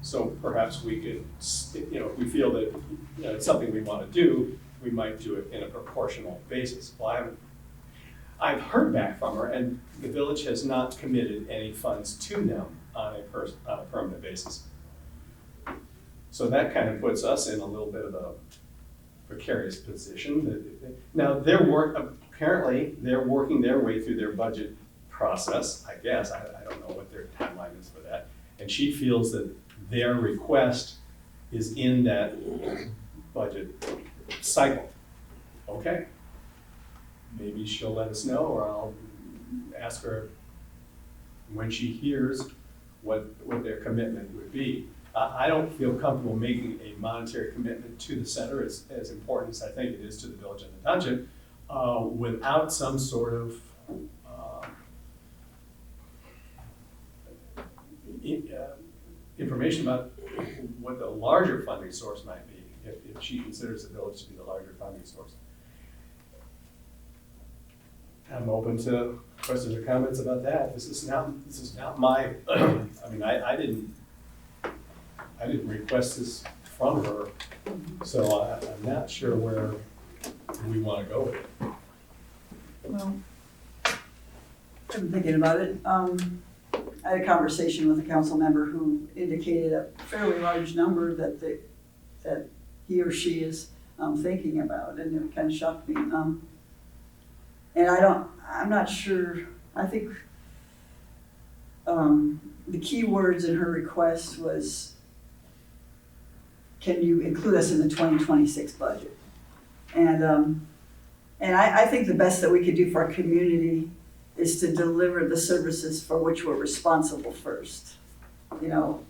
So perhaps we could, if we feel that it's something we want to do, we might do it in a proportional basis. Well, I've heard back from her, and the village has not committed any funds to them on a permanent basis. So that kind of puts us in a little bit of a precarious position. Now, apparently they're working their way through their budget process, I guess. I don't know what their timeline is for that. And she feels that their request is in that budget cycle. okay. Maybe she'll let us know, or I'll ask her when she hears what their commitment would be. I don't feel comfortable making a monetary commitment to the center, as important as I think it is to the village and the township, without some sort of information about what the larger funding source might be, if she considers the village to be the larger funding source. I'm open to questions or comments about that. This is not my, I mean, I didn't request this from her, so I'm not sure where we want to go with it. Well, I've been thinking about it. I had a conversation with a council member who indicated a fairly large number that he or she is thinking about, and it kind of shocked me. And I'm not sure, I think the key words in her request was, can you include us in the 2026 budget? And I think the best that we could do for our community is to deliver the services for which we're responsible first. You know,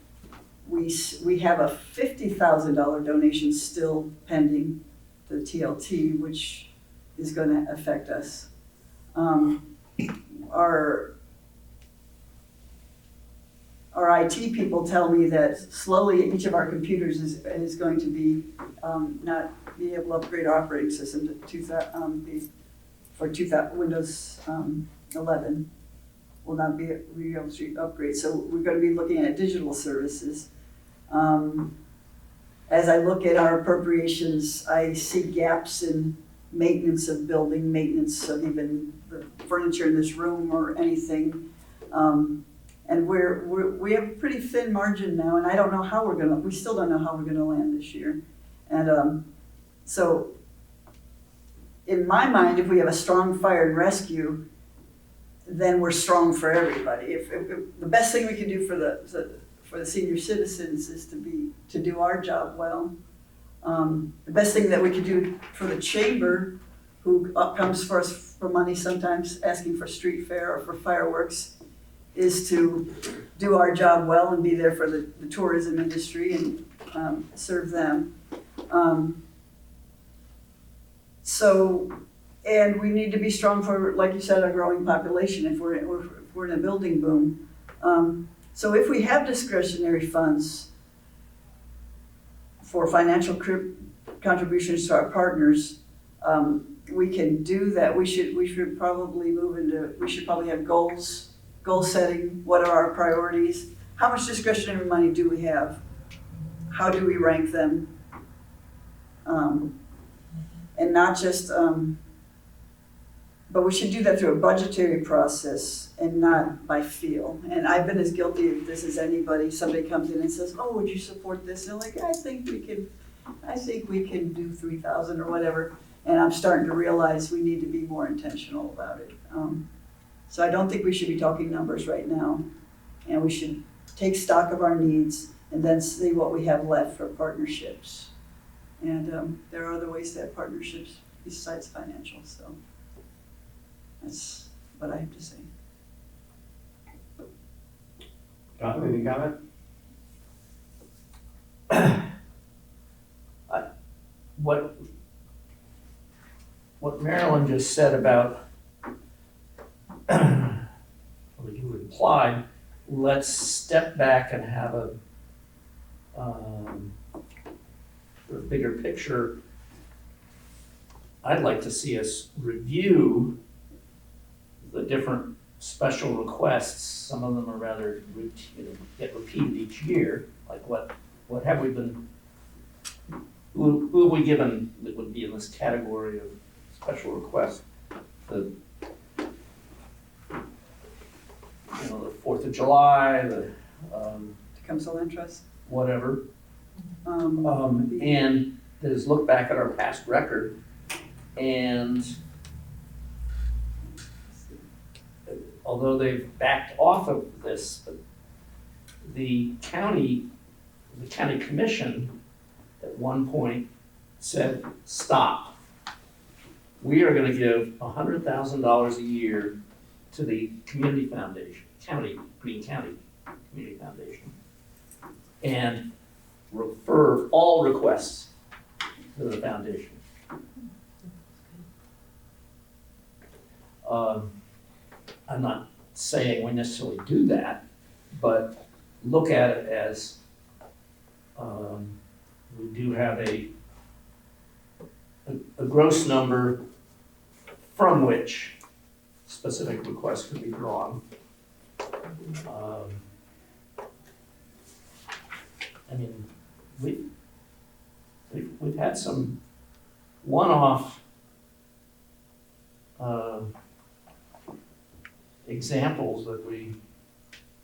we have a $50,000 donation still pending, the TLT, which is going to affect us. Our IT people tell me that slowly each of our computers is going to be not be able to upgrade our operating system to Windows 11 will not be able to upgrade. So we're going to be looking at digital services. As I look at our appropriations, I see gaps in maintenance of building, maintenance of even the furniture in this room or anything. And we have a pretty thin margin now, and I don't know how we still don't know how we're gonna land this year. And so in my mind, if we have a strong fire and rescue, then we're strong for everybody. If the best thing we can do for the senior citizens is to do our job well. The best thing that we could do for the chamber, who comes for us for money sometimes, asking for street fair or for fireworks, is to do our job well and be there for the tourism industry and serve them. And we need to be strong for, like you said, a growing population if we're in a building boom. So if we have discretionary funds for financial contributions to our partners, we can do that. We should probably have goal setting. What are our priorities? How much discretionary money do we have? How do we rank them? And not just, but we should do that through a budgetary process and not by feel. And I've been as guilty of this as anybody. Somebody comes in and says, "Oh, would you support this?" And they're like, I think we can do 3,000 or whatever. And I'm starting to realize we need to be more intentional about it. So I don't think we should be talking numbers right now. And we should take stock of our needs and then see what we have left for partnerships. And there are other ways to have partnerships besides financial. So that's what I have to say. Don, any comment? What Marilyn just said about, or you implied, let's step back and have a bigger picture. I'd like to see us review the different special requests. Some of them are rather get repeated each year. Like what have we been, who have we given that would be in this category of special requests? The 4th of July, the Tecumseh Land Trust. Whatever. And is look back at our past record and although they've backed off of this, the county commission at one point said, stop. we are gonna give $100,000 a year to the community foundation, Green County Community Foundation, and refer all requests to the foundation. I'm not saying we necessarily do that, but look at it as we do have a gross number from which specific requests can be drawn. I mean, we've had some one-off examples that we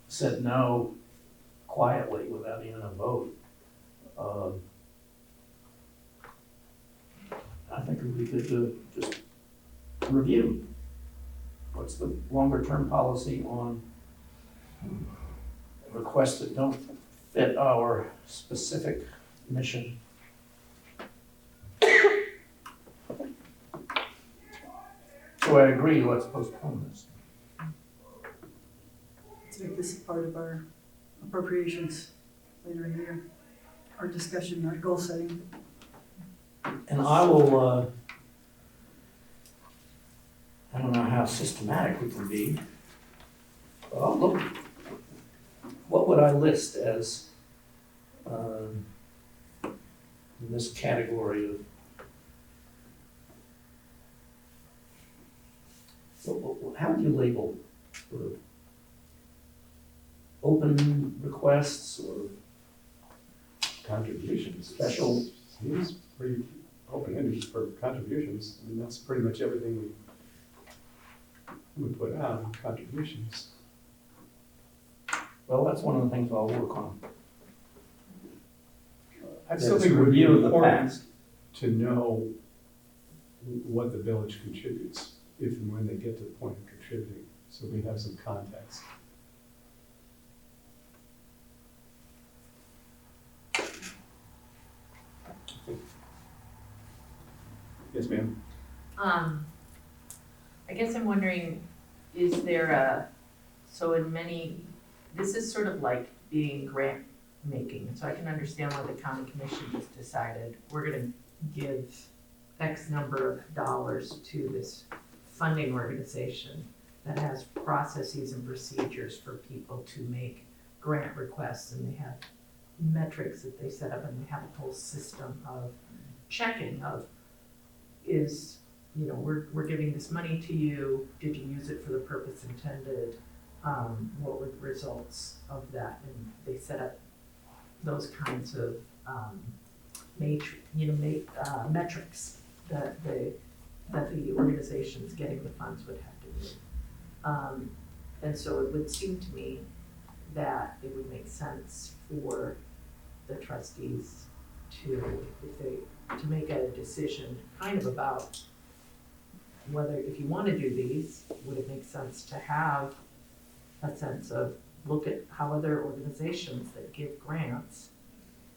said no quietly without even a vote. I think it would be good to just review what's the longer term policy on requests that don't fit our specific mission. So I agree, let's postpone this. Let's make this a part of our appropriations later in the year, our discussion, our goal setting. And I will, I don't know how systematic we can be, but I'll look, what would I list as in this category of, how would you label sort of open requests or Contributions. special? Seems pretty open-ended for contributions. I mean, that's pretty much everything we put out, contributions. Well, that's one of the things I'll work on. I still That's think it would be review of the important past. to know what the village contributes, if and when they get to the point of contributing, so we have some context. Yes, ma'am. I guess I'm wondering, is there a, so in many, this is sort of like being grant making, so I can understand why the county commission just decided, we're gonna give X number of dollars to this funding organization that has processes and procedures for people to make grant requests, and they have metrics that they set up, and they have a whole system of checking of, is, you know, we're giving this money to you, did you use it for the purpose intended? What were the results of that? And they set up those kinds of metrics that the organizations getting the funds would have to meet. And so it would seem to me that it would make sense for the trustees to make a decision kind of about whether, if you want to do these, would it make sense to have a sense of, look at how other organizations that give grants,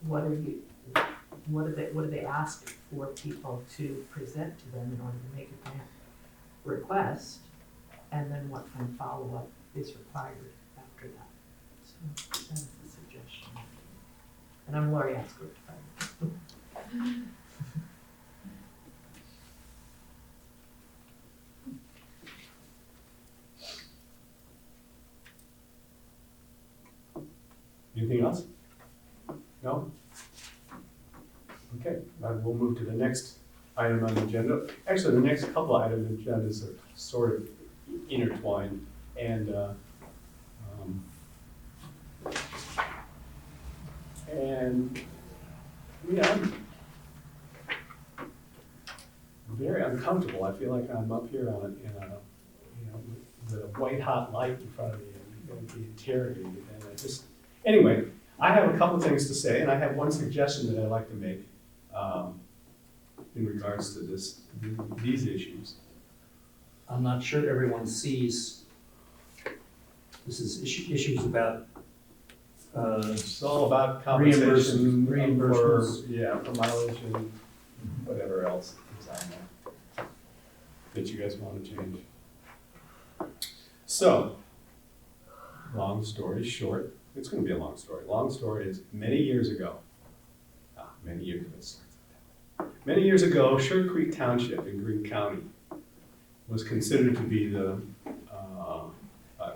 what do they ask for people to present to them in order to make a grant request, and then what kind of follow-up is required after that. So that's a suggestion. And I'm Lori Asquith. Anything else? No? Okay, we'll move to the next item on the agenda. Actually, the next couple items on the agendas are sort of intertwined, and yeah, I'm very uncomfortable. I feel like I'm up here on with a white hot light in front of me and going to be interrogated, and I just. Anyway, I have a couple things to say, and I have one suggestion that I'd like to make in regards to these issues. I'm not sure everyone sees, this is issues about It's all about compensation reimbursements. for mileage and whatever else is on there. that you guys want to change. So, long story short, it's going to be a long story. Long story is many years ago, many years ago, Sugar Creek Township in Greene County was considered to be the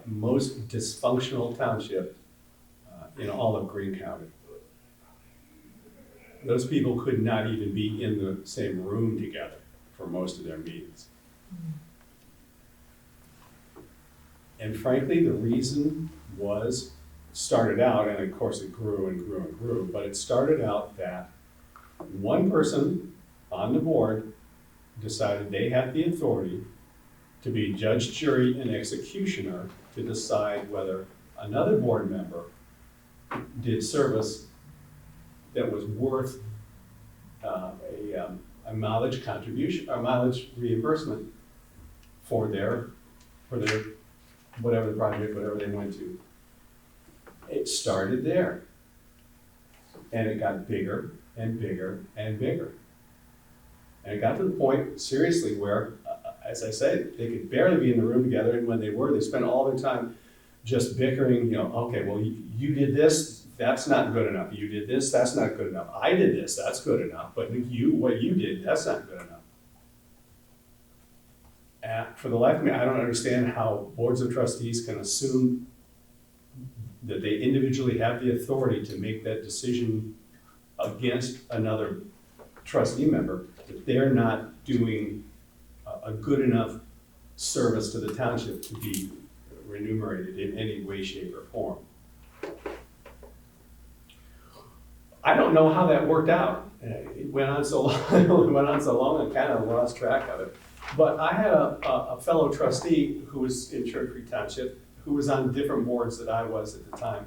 most dysfunctional township in all of Greene County. Those people could not even be in the same room together for most of their meetings. And frankly, the reason started out, and of course it grew and grew and grew, but it started out that one person on the board decided they had the authority to be judge, jury, and executioner to decide whether another board member did service that was worth a mileage contribution, or mileage reimbursement for their whatever the project, whatever they went to. It started there. And it got bigger and bigger and bigger. And it got to the point, seriously, where, as I said, they could barely be in the room together, and when they were, they spent all their time just bickering, okay, well, you did this, that's not good enough. You did this, that's not good enough. I did this, that's good enough. But what you did, that's not good enough. And for the life of me, I don't understand how boards of trustees can assume that they individually have the authority to make that decision against another trustee member, that they're not doing a good enough service to the township to be remunerated in any way, shape, or form. I don't know how that worked out. It went on so long, I kind of lost track of it. But I had a fellow trustee who was in Sugar Creek Township, who was on different boards that I was at the time.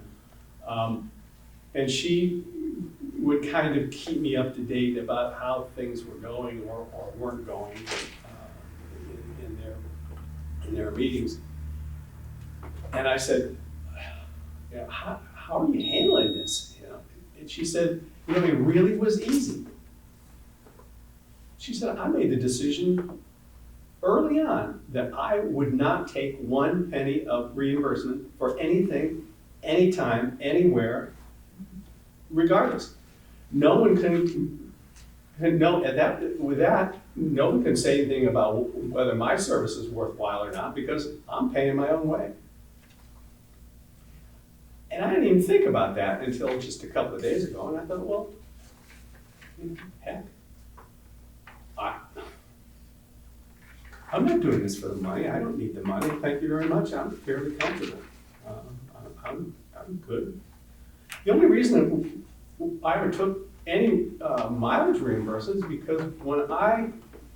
And she would kind of keep me up to date about how things were going or weren't going in their meetings. And I said, how are you handling this? And she said, it really was easy. She said, I made the decision early on that I would not take 1 penny of reimbursement for anything, anytime, anywhere, regardless. No one can no one can say anything about whether my service is worthwhile or not, because I'm paying my own way. And I didn't even think about that until just a couple of days ago, and I thought, well, heck, I'm not doing this for the money. I don't need the money. Thank you very much. I'm fairly comfortable. I'm good. The only reason I ever took any mileage reimbursements is because when I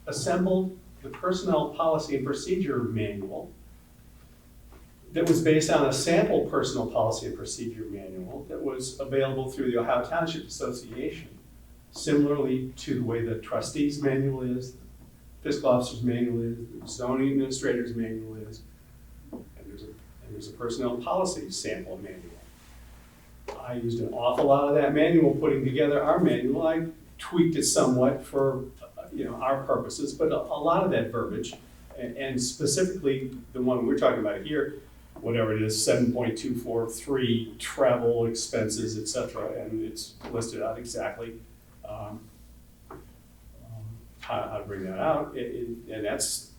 assembled the personnel policy and procedure manual that was based on a sample personnel policy and procedure manual that was available through the Ohio Township Association, similarly to the way the trustees manual is, fiscal officer's manual is, the zoning administrator's manual is, and there's a personnel policy sample manual. I used an awful lot of that manual putting together our manual. I tweaked it somewhat for our purposes, but a lot of that verbiage, and specifically the one we're talking about here, whatever it is, 7.243 travel expenses, etc., and it's listed out exactly how to bring that out, and that's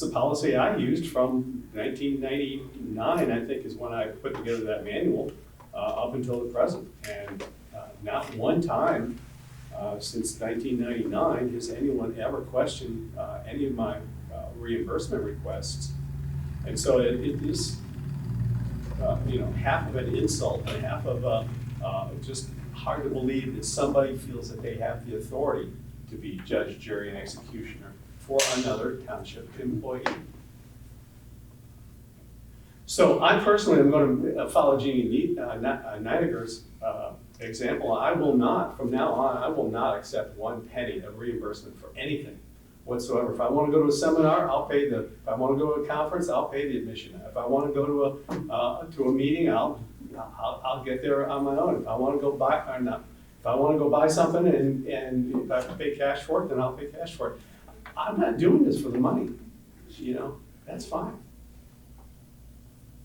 a policy I used from 1999, I think, is when I put together that manual, up until the present. And not one time since 1999 has anyone ever questioned any of my reimbursement requests. And so it is, half of an insult and half of just hard to believe that somebody feels that they have the authority to be judge, jury, and executioner for another township employee. So I personally am going to follow Jeannie Neidiger's example. I will not, from now on, I will not accept 1 penny of reimbursement for anything whatsoever. If I want to go to a seminar, I'll pay if I want to go to a conference, I'll pay the admission. If I want to go to a meeting, I'll get there on my own. If I want to go buy, or not. If I want to go buy something and if I have to pay cash for it, then I'll pay cash for it. I'm not doing this for the money. that's fine.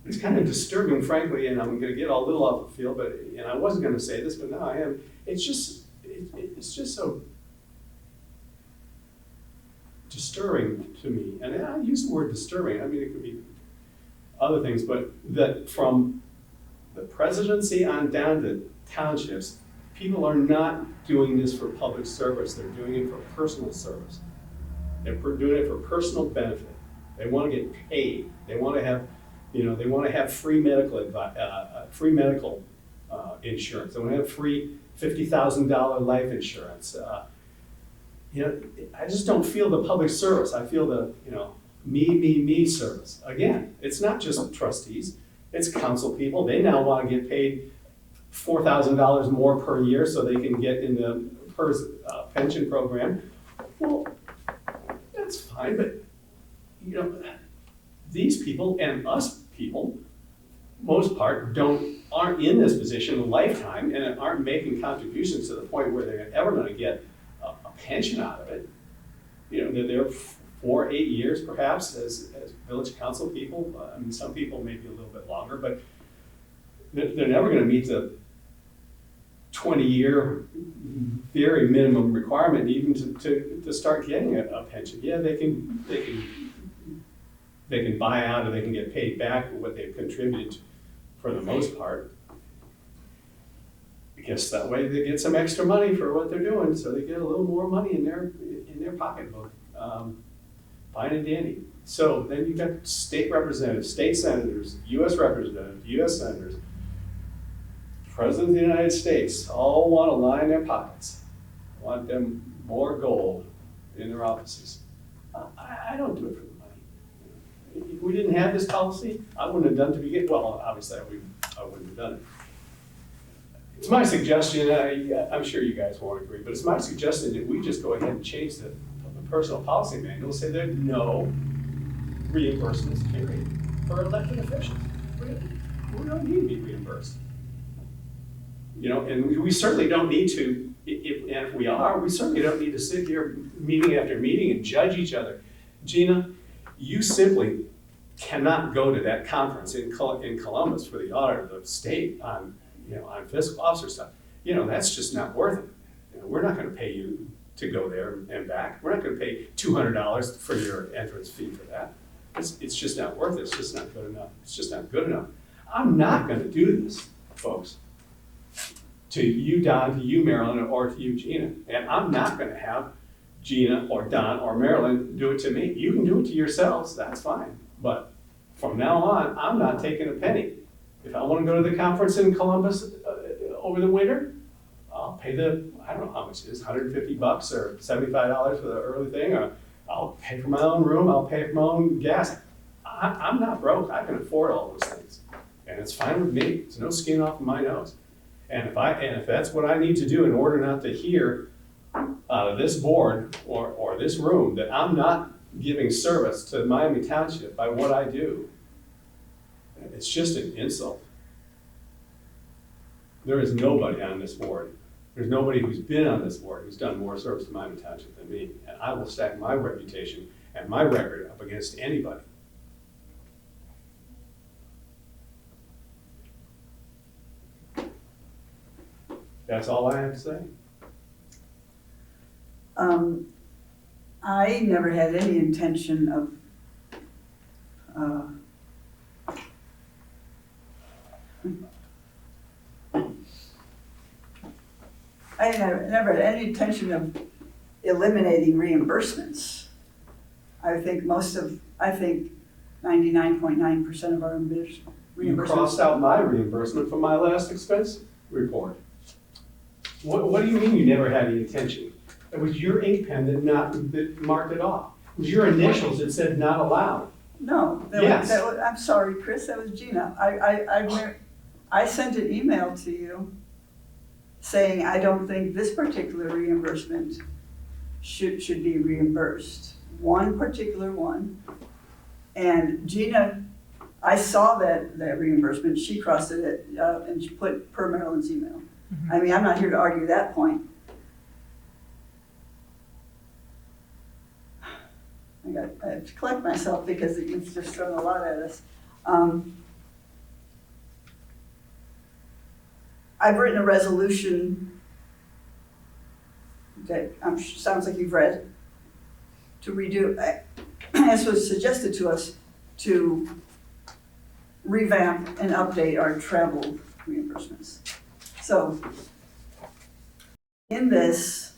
It's kind of disturbing, frankly, and I'm gonna get a little off the field, and I wasn't gonna say this, but now I am. It's just so disturbing to me. And I use the word disturbing, I mean, it could be other things, but that from the presidency on down to townships, people are not doing this for public service, they're doing it for personal service. They're doing it for personal benefit. They want to get paid. They want to have, they want to have free medical insurance. They want to have free $50,000 life insurance. I just don't feel the public service. I feel the, me service. Again, it's not just trustees, it's council people. They now want to get paid $4,000 more per year so they can get in the pension program. Well, that's fine, but these people and us people, most part, aren't in this position a lifetime and aren't making contributions to the point where they're ever going to get a pension out of it. They're there for 8 years perhaps as village council people. I mean, some people maybe a little bit longer, but they're never going to meet the 20-year very minimum requirement even to start getting a pension. Yeah, they can buy out or they can get paid back for what they've contributed for the most part. I guess that way they get some extra money for what they're doing, so they get a little more money in their pocketbook. Fine and dandy. So then you've got state representatives, state senators, U.S. representatives, U.S. senators, President of the United States, all want to line their pockets, want them more gold in their offices. I don't do it for the money. If we didn't have this policy, I wouldn't have done it to begin. Well, obviously I wouldn't have done it. It's my suggestion, I'm sure you guys won't agree, but it's my suggestion that we just go ahead and change the personal policy manual, say there are no reimbursements period for elected officials. We don't need to be reimbursed. And we certainly don't need to, if we are, we certainly don't need to sit here meeting after meeting and judge each other. Gina, you simply cannot go to that conference in Columbus for the audit of the state on fiscal officer stuff. That's just not worth it. We're not going to pay you to go there and back. We're not going to pay $200 for your entrance fee for that. It's just not worth it. It's just not good enough. It's just not good enough. I'm not going to do this, folks, to you, Don, to you, Marilyn, or to you, Gina. And I'm not going to have Gina or Don or Marilyn do it to me. You can do it to yourselves. That's fine. But from now on, I'm not taking a penny. If I want to go to the conference in Columbus over the winter, I'll pay I don't know how much it is, $150 or $75 for the early thing, or I'll pay for my own room, I'll pay for my own gas. I'm not broke, I can afford all those things. And it's fine with me, it's no skin off of my nose. And if that's what I need to do in order not to hear out of this board or this room that I'm not giving service to Miami Township by what I do, it's just an insult. There is nobody on this board. There's nobody who's been on this board who's done more service to Miami Township than me. And I will stack my reputation and my record up against anybody. That's all I have to say. I never had any intention of I never had any intention of eliminating reimbursements. I think 99.9% of our reimbursements. You crossed out my reimbursement from my last expense report. What do you mean you never had any intention? It was your ink pen that marked it off. It was your initials that said not allowed. No, Yes. I'm sorry, Chris, that was Gina. I sent an email to you saying I don't think this particular reimbursement should be reimbursed. One particular one. And Gina, I saw that reimbursement, she crossed it and she put per Marilyn's email. Mm-hmm. I mean, I'm not here to argue that point. I I have to collect myself because it's just thrown a lot at us. I've written a resolution that sounds like you've read, to redo, as was suggested to us, to revamp and update our travel reimbursements. So in this,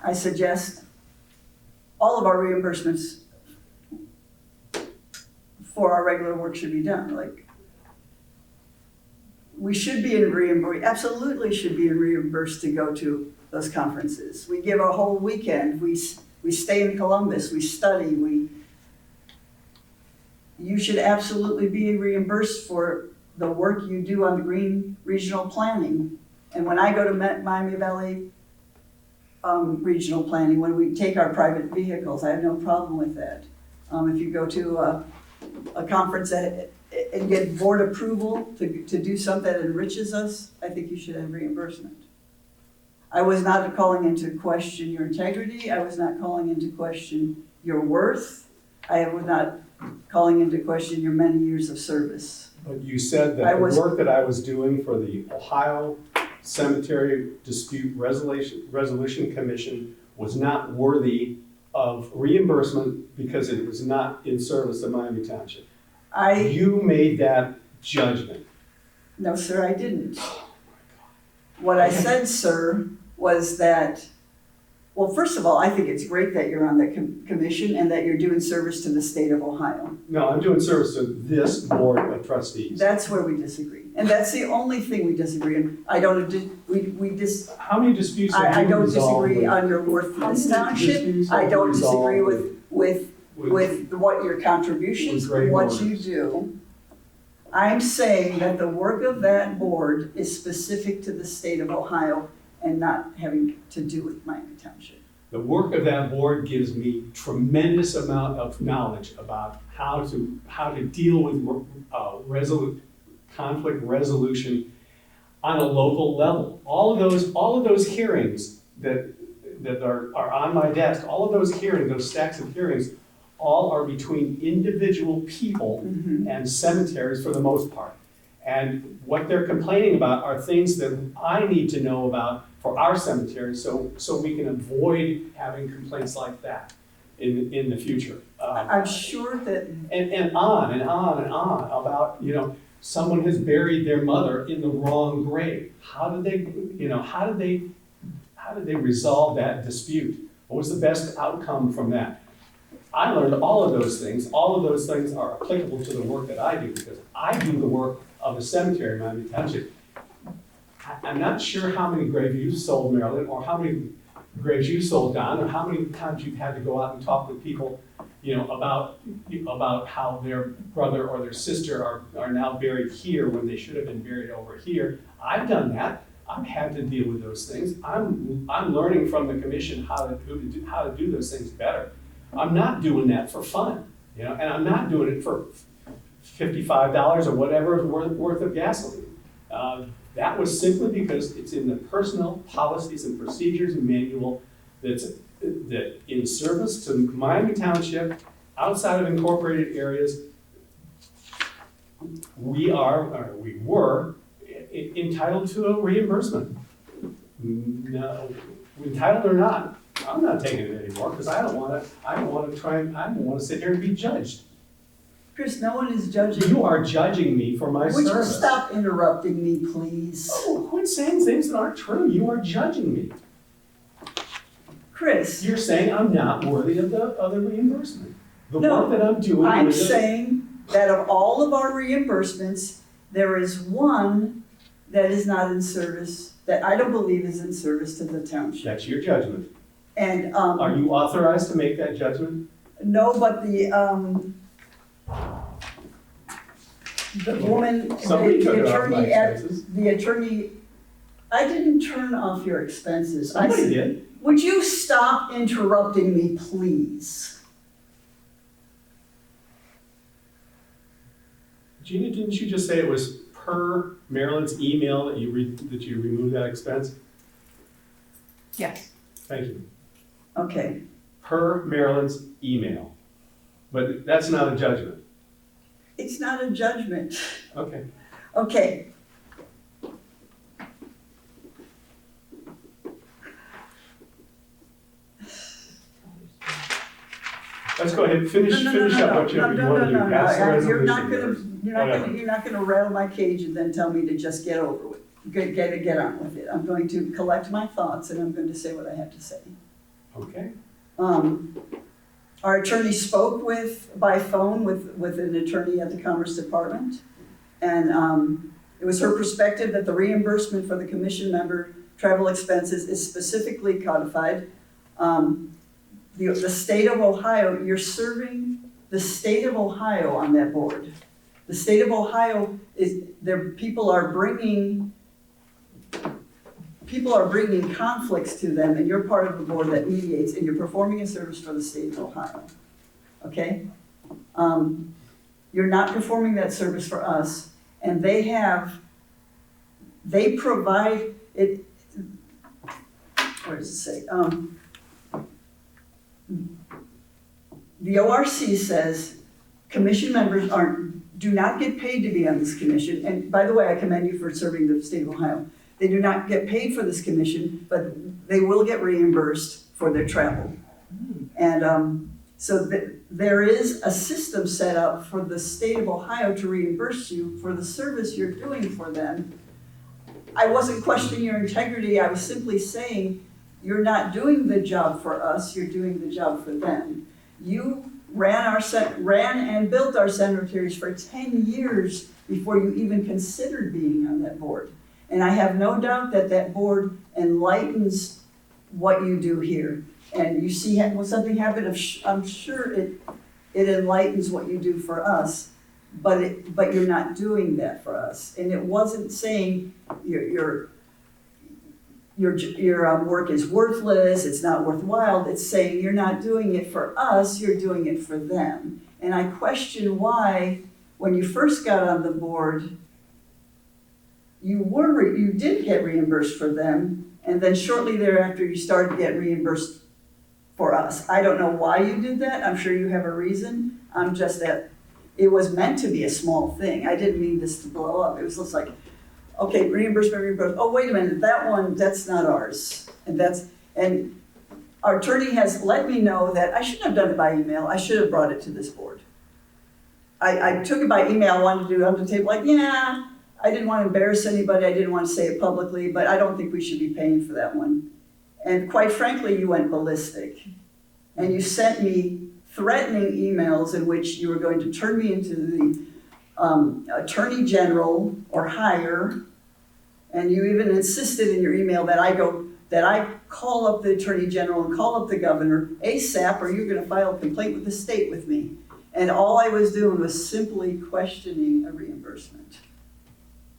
I suggest all of our reimbursements for our regular work should be done. Like, we should be in reimbursed, absolutely should be reimbursed to go to those conferences. We give a whole weekend. We stay in Columbus. We study. You should absolutely be reimbursed for the work you do on the green regional planning. And when I go to Miami Valley regional planning, when we take our private vehicles, I have no problem with that. If you go to a conference and get board approval to do something that enriches us, I think you should have reimbursement. I was not calling into question your integrity. I was not calling into question your worth. I was not calling into question your many years of service. But you said that the work that I was doing for the Ohio Cemetery Dispute Resolution Commission was not worthy of reimbursement because it was not in service of Miami Township. You made that judgment. No, sir, I didn't. What I said, sir, was that, well, first of all, I think it's great that you're on the commission and that you're doing service to the state of Ohio. No, I'm doing service to this board of trustees. That's where we disagree. And that's the only thing we disagree on. I don't, How many disputes have I you don't resolved disagree with- on your worth for this How many township. disputes I have don't you disagree resolved with what your contributions, with great what you orders? do. I'm saying that the work of that board is specific to the state of Ohio and not having to do with Miami Township. The work of that board gives me tremendous amount of knowledge about how to deal with conflict resolution on a local level. All of those hearings that are on my desk, all of those hearings, those stacks of hearings, all are between individual people and cemeteries for the most part. And what they're complaining about are things that I need to know about for our cemetery so we can avoid having complaints like that in the future. I'm sure that. And on and on and on about, someone has buried their mother in the wrong grave. How did they resolve that dispute? What was the best outcome from that? I learned all of those things. All of those things are applicable to the work that I do because I do the work of a cemetery in Miami Township. I'm not sure how many graves you've sold, Marilyn, or how many graves you sold, Don, or how many times you've had to go out and talk with people, about how their brother or their sister are now buried here when they should have been buried over here. I've done that. I've had to deal with those things. I'm learning from the commission how to do those things better. I'm not doing that for fun, and I'm not doing it for $55 or whatever is worth of gasoline. That was simply because it's in the personnel policies and procedures manual that in service to Miami Township, outside of incorporated areas, we were entitled to a reimbursement. No, entitled or not, I'm not taking it anymore because I don't want to sit here and be judged. Chris, no one is judging. You are judging me for my Would service. you stop interrupting me, please? Oh, quit saying things that aren't true. You are judging me. Chris. You're saying I'm not worthy of the reimbursement. The No, work that I'm doing. I'm saying that of all of our reimbursements, there is one that is not in service, that I don't believe is in service to the township. That's your judgment. And, are you authorized to make that judgment? no, but the woman, Somebody took it the off my expenses. attorney, I didn't turn off your expenses. Somebody did. Would you stop interrupting me, please? Gina, didn't you just say it was per Marilyn's email that you removed that expense? Yes. Thank you. Okay, per Marilyn's email. But that's not a judgment. it's not a judgment. Okay. Okay. Let's go ahead and finish up what you want to do. Pass the resolution. You're not gonna rattle my cage and then tell me to just get over with, get on with it. I'm going to collect my thoughts and I'm going to say what I have to say. Okay. Our attorney spoke by phone with an attorney at the Commerce Department. And it was her perspective that the reimbursement for the commission member travel expenses is specifically codified. The state of Ohio, you're serving the state of Ohio on that board. The state of Ohio people are bringing conflicts to them, and you're part of the board that mediates, and you're performing a service for the state of Ohio. Okay? You're not performing that service for us, and they provide it, where does it say? The ORC says commission members do not get paid to be on this commission, and by the way, I commend you for serving the state of Ohio. They do not get paid for this commission, but they will get reimbursed for their travel. And so there is a system set up for the state of Ohio to reimburse you for the service you're doing for them. I wasn't questioning your integrity, I was simply saying, you're not doing the job for us, you're doing the job for them. You ran and built our cemeteries for 10 years before you even considered being on that board. And I have no doubt that that board enlightens what you do here. And you see when something happened, I'm sure it enlightens what you do for us, but you're not doing that for us. And it wasn't saying your work is worthless, it's not worthwhile. It's saying you're not doing it for us, you're doing it for them. And I question why, when you first got on the board, you did get reimbursed for them, and then shortly thereafter you started to get reimbursed for us. I don't know why you did that. I'm sure you have a reason. I'm just that it was meant to be a small thing. I didn't mean this to blow up. It was just like, okay, reimbursement. Oh, wait a minute, that's not ours. And our attorney has let me know that I shouldn't have done it by email. I should have brought it to this board. I took it by email, I wanted to do it on the table, like, yeah, I didn't want to embarrass anybody, I didn't want to say it publicly, but I don't think we should be paying for that one. And quite frankly, you went ballistic. And you sent me threatening emails in which you were going to turn me into the attorney general or higher. And you even insisted in your email that I call up the attorney general and call up the governor ASAP, or you're going to file a complaint with the state with me. And all I was doing was simply questioning a reimbursement.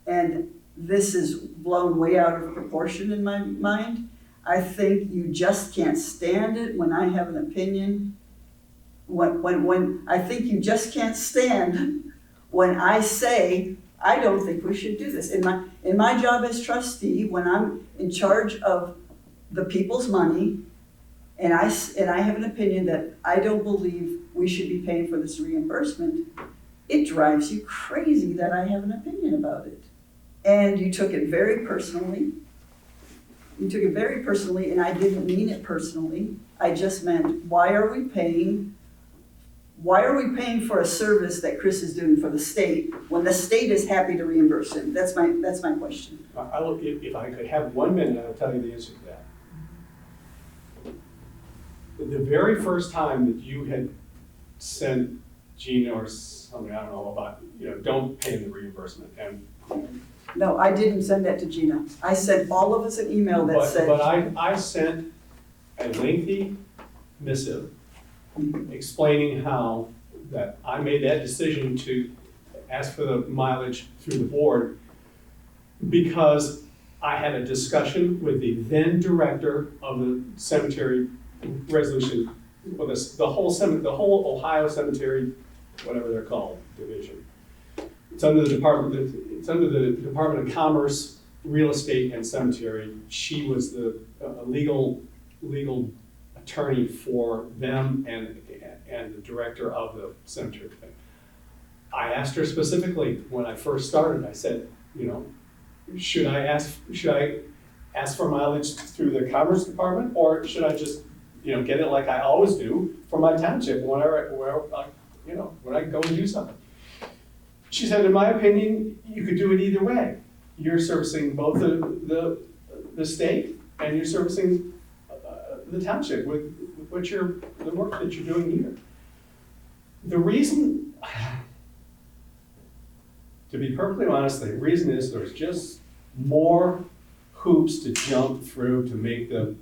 And this is blown way out of proportion in my mind. I think you just can't stand it when I have an opinion. When I think you just can't stand when I say, I don't think we should do this. In my job as trustee, when I'm in charge of the people's money, and I have an opinion that I don't believe we should be paying for this reimbursement, it drives you crazy that I have an opinion about it. And you took it very personally. You took it very personally, and I didn't mean it personally. I just meant, why are we paying for a service that Chris is doing for the state when the state is happy to reimburse him? That's my question. If I could have 1 minute, I'll tell you the answer to that. The very first time that you had sent Gina or somebody, I don't know about, don't pay the reimbursement. No, I didn't send that to Gina. I sent all of us an email that said. But I sent a lengthy missive explaining how that I made that decision to ask for the mileage through the board because I had a discussion with the then director of the cemetery resolution, or the whole Ohio cemetery, whatever they're called, division. It's under the Department of Commerce, Real Estate and Cemetery. She was the legal attorney for them and the director of the cemetery thing. I asked her specifically when I first started, I said, you know, should I ask for mileage through the Commerce Department, or should I just, you know, get it like I always do for my township when I go and do something? She said, in my opinion, you could do it either way. You're servicing both the state and you're servicing the township with the work that you're doing here. The reason, to be perfectly honest, the reason is there's just more hoops to jump through to make the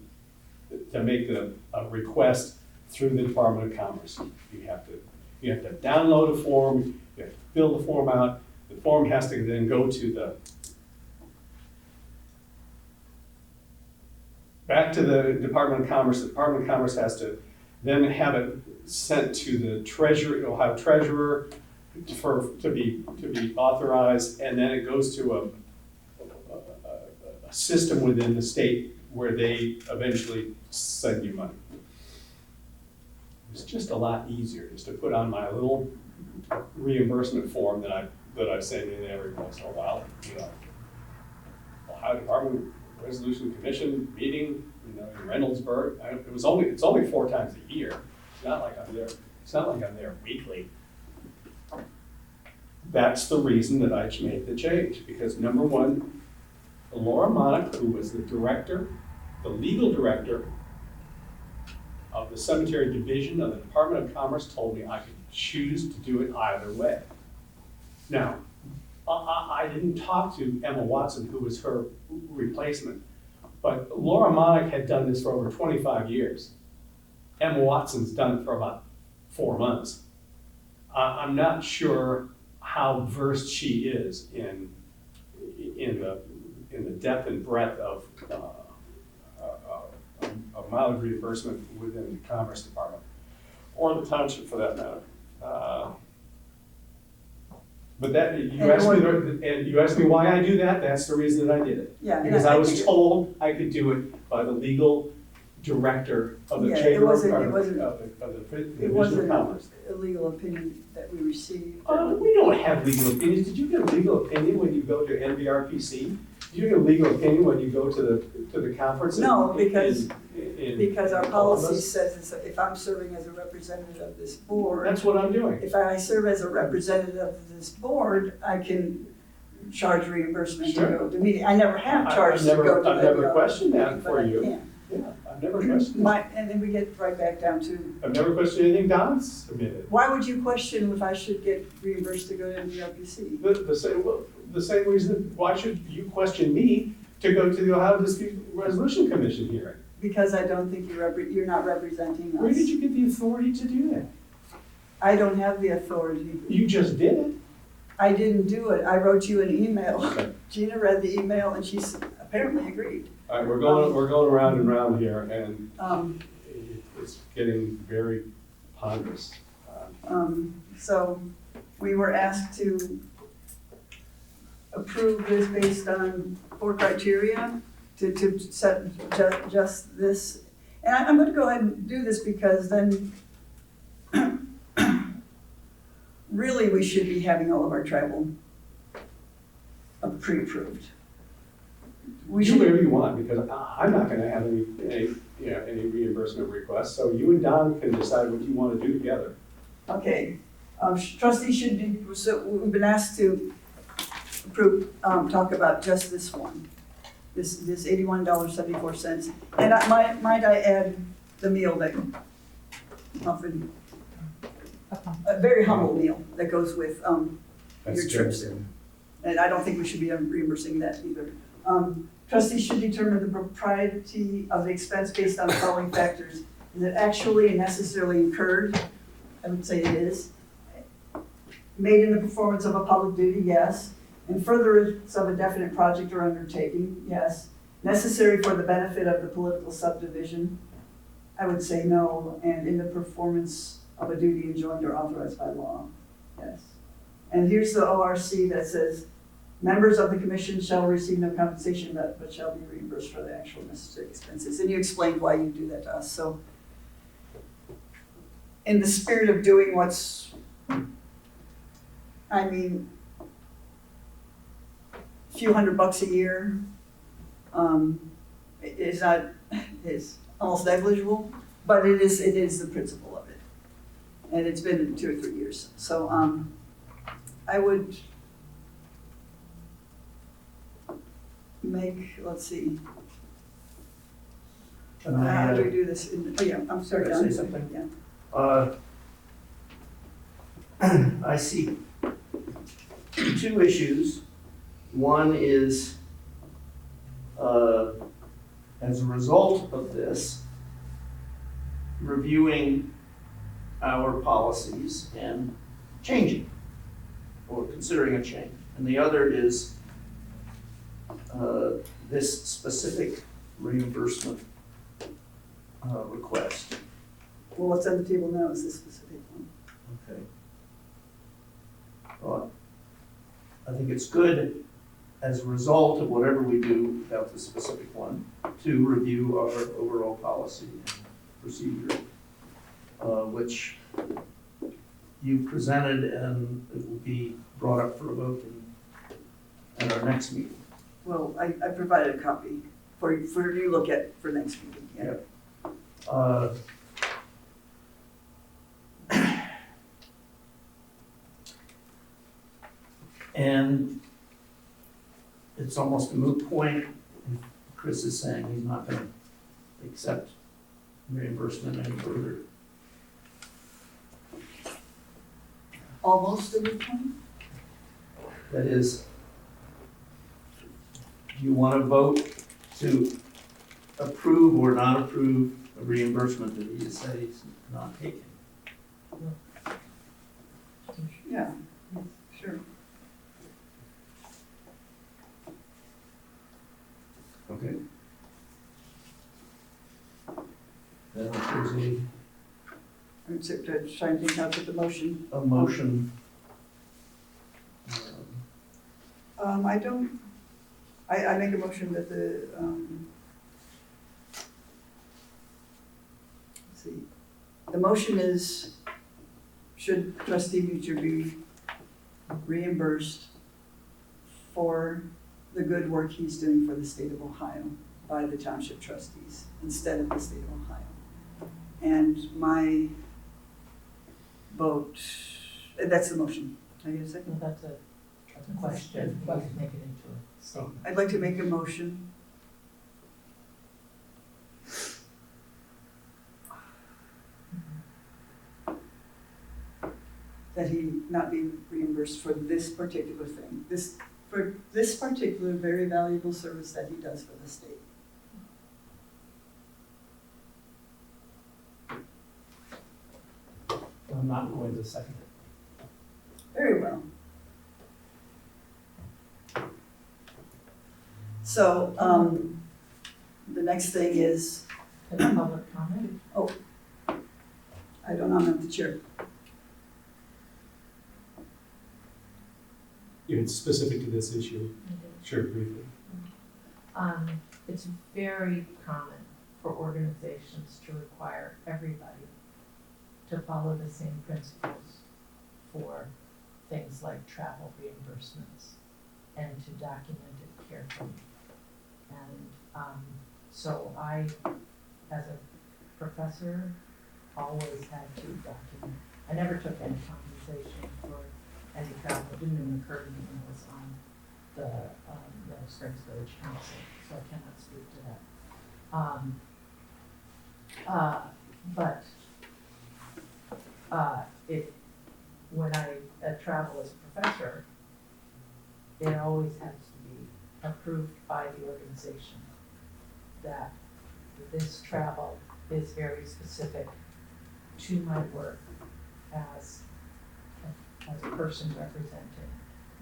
request through the Department of Commerce. You have to download a form, you have to fill the form out. The form has to then go to back to the Department of Commerce. The Department of Commerce has to then have it sent to the treasurer. It'll have treasurer to be authorized, and then it goes to a system within the state where they eventually send you money. It's just a lot easier just to put on my little reimbursement form that I send in every once in a while. You know, Ohio Department Resolution Commission meeting, you know, in Reynoldsburg. It's only 4 times a year. It's not like I'm there. It's not like I'm there weekly. That's the reason that I made the change, because number one, Laura Monnick, who was the director, the legal director of the Cemetery Division of the Department of Commerce, told me I could choose to do it either way. Now, I didn't talk to Emma Watson, who was her replacement, but Laura Monnick had done this for over 25 years. Emma Watson's done it for about 4 months. I'm not sure how versed she is in the depth and breadth of mileage reimbursement within the Commerce Department, or the township for that matter. But that, you asked me why I do that, that's the reason that I did it. Yeah. Because I was told I could do it by the legal director of the Chamber of It wasn't a legal opinion that we received. We don't have legal opinions. Did you get a legal opinion when you go to NVRPC? Did you get a legal opinion when you go to the conference? No, because our policy says if I'm serving as a representative of this board. That's what I'm doing. If I serve as a representative of this board, I can charge reimbursement to go to meeting. I never have charged to go to I've never questioned that for you. Yeah, I've never questioned that. And then we get right back down to. I've never questioned anything Don's submitted. Why would you question if I should get reimbursed to go to NVRPC? The same reason, why should you question me to go to the Ohio Dispute Resolution Commission hearing? Because I don't think you're not representing us. Where did you get the authority to do that? I don't have the authority. You just did it. I didn't do it. I wrote you an email. Okay. Gina read the email and she's apparently agreed. All right, we're going round and round here, and it's getting very ponderous. So we were asked to approve this based on 4 criteria to set just this. And I'm going to go ahead and do this because then really we should be having all of our travel pre-approved. Do whatever you want, because I'm not going to have any reimbursement requests. So you and Don can decide what you want to do together. Okay, trustees should be. So we've been asked to approve, talk about just this one, this $81.74, and might I add the meal that often a very humble meal that goes with your trips. And I don't think we should be reimbursing that either. Trustees should determine the propriety of the expense based on the following factors. Is it actually and necessarily incurred? I would say it is. Made in the performance of a public duty, yes. In furtherance of a definite project or undertaking, yes. Necessary for the benefit of the political subdivision, I would say no. And in the performance of a duty enjoined or authorized by law, yes. And here's the ORC that says, members of the commission shall receive no compensation but shall be reimbursed for the actual necessary expenses. And you explained why you do that to us. So in the spirit of doing what's, I mean, a few $100 a year, is not, is almost negligible, but it is the principle of it. And it's been 2 or 3 years. So, I would make, let's see, Can how do I, we do this? Oh, yeah, I'm sorry. Can I say John. something? Yeah. I see 2 issues. One is, as a result of this, reviewing our policies and changing, or considering a change. And the other is this specific reimbursement request. Well, what's on the table now is this specific one. Okay. Well, I think it's good as a result of whatever we do about the specific one to review our overall policy and procedure, which you presented, and it will be brought up for a vote at our next meeting. Well, I provided a copy for you to look at for next meeting, yeah. And it's almost a moot point. Chris is saying he's not gonna accept reimbursement any further. Almost a good point? That is, do you want to vote to approve or not approve a reimbursement that he has said he's not taking? Yeah, sure. Okay. Then if there's I'm trying to think how to put the motion. a motion, I don't, I make a motion that the, let's see, the motion is, should trustee Mutual be reimbursed for the good work he's doing for the state of Ohio by the township trustees instead of the state of Ohio? And my vote, that's the motion. Can I get a second? That's a question, you can make it into a statement. I'd like to make a motion that he not be reimbursed for this particular thing, for this particular very valuable service that he does for the state. I'm not going to second it. Very well. So, the next thing is, Public comment? I don't know, I'm not the chair. If it's specific to this issue, sure, briefly. It's very common for organizations to require everybody to follow the same principles for things like travel reimbursements and to document it carefully. And so I, as a professor, always had to document. I never took any compensation for any travel. It didn't even occur to me when I was on the Springs Village Council, so I cannot speak to that. When I travel as a professor, it always has to be approved by the organization that this travel is very specific to my work as a person representing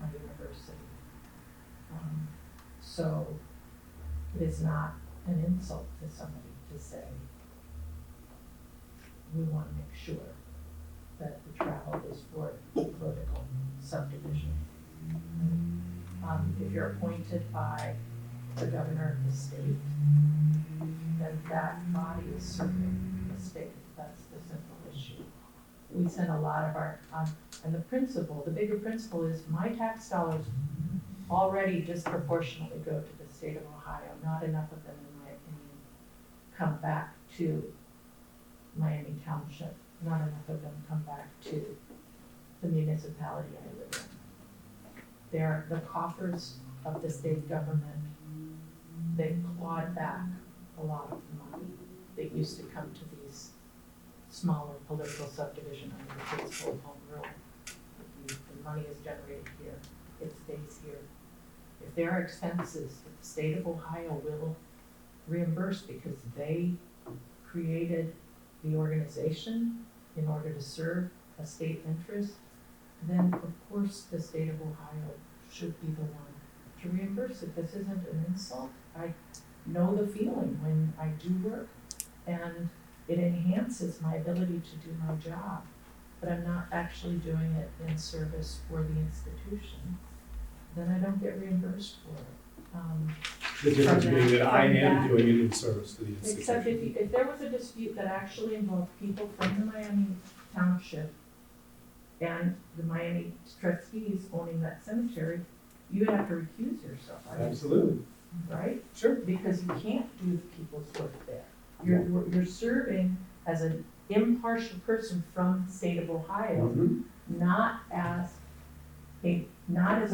my university. So it is not an insult to somebody to say, we want to make sure that the travel is for the political subdivision. If you're appointed by the governor of the state, then that body is serving the state. That's the simple issue. we send a lot of our, and the bigger principle is my tax dollars already disproportionately go to the state of Ohio. Not enough of them, in my opinion, come back to Miami Township. Not enough of them come back to the municipality I live in. They're the coffers of the state government. They clawed back a lot of the money that used to come to these smaller political subdivision under the principle of home rule. The money is generated here, it stays here. If there are expenses that the state of Ohio will reimburse because they created the organization in order to serve a state interest, then of course the state of Ohio should be the one to reimburse it. This isn't an insult. I know the feeling when I do work, and it enhances my ability to do my job, but I'm not actually doing it in service for the institution. Then I don't get reimbursed for it. The difference From being that I from am doing it in service to the institution. Except if there was a dispute that actually involved people from the Miami Township and the Miami trustees owning that cemetery, you would have to recuse yourself. Absolutely. Right? Sure. Because you can't do the people's work there. You're serving as an impartial person from the state of Ohio, not as a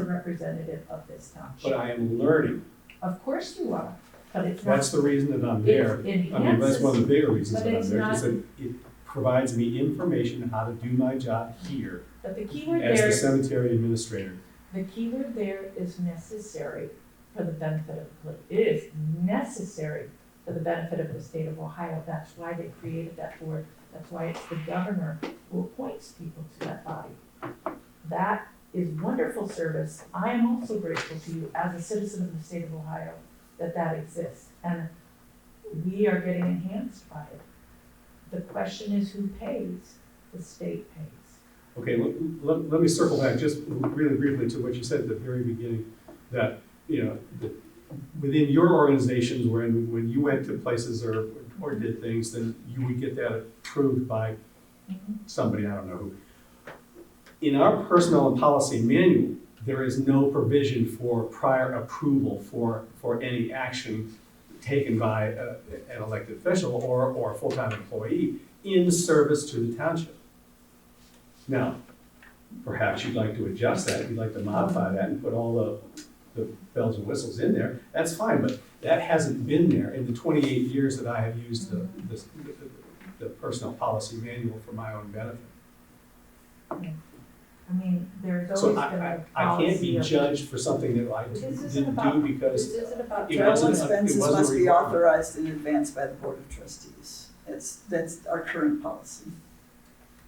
representative of this township. But I am learning. Of course you are, but it's not. That's the reason that I'm there. It I mean, that's one of the bigger reasons but that I'm it's there, not- is that it provides me information on how to do my job here But the keyword as there, the cemetery administrator. the keyword there is necessary for the benefit of the, it is necessary for the benefit of the state of Ohio. That's why they created that board. That's why it's the governor who appoints people to that body. That is wonderful service. I am also grateful to you as a citizen of the state of Ohio that exists. And we are getting enhanced by it. The question is who pays? The state pays. Okay, let me circle back just really briefly to what you said at the very beginning, that, you know, within your organizations, when you went to places or did things, then you would get that approved by somebody, I don't know who. In our personnel and policy manual, there is no provision for prior approval for any action taken by an elected official or a full-time employee in service to the township. Now, perhaps you'd like to adjust that, you'd like to modify that and put all the bells and whistles in there, that's fine, but that hasn't been there in the 28 years that I have used the personnel policy manual for my own benefit. I mean, there's always So been a I can't be policy of- judged for something that I This isn't didn't about- do because This isn't about it Travel wasn't expenses it wasn't must be required. authorized in advance by the Board of Trustees. That's our current policy.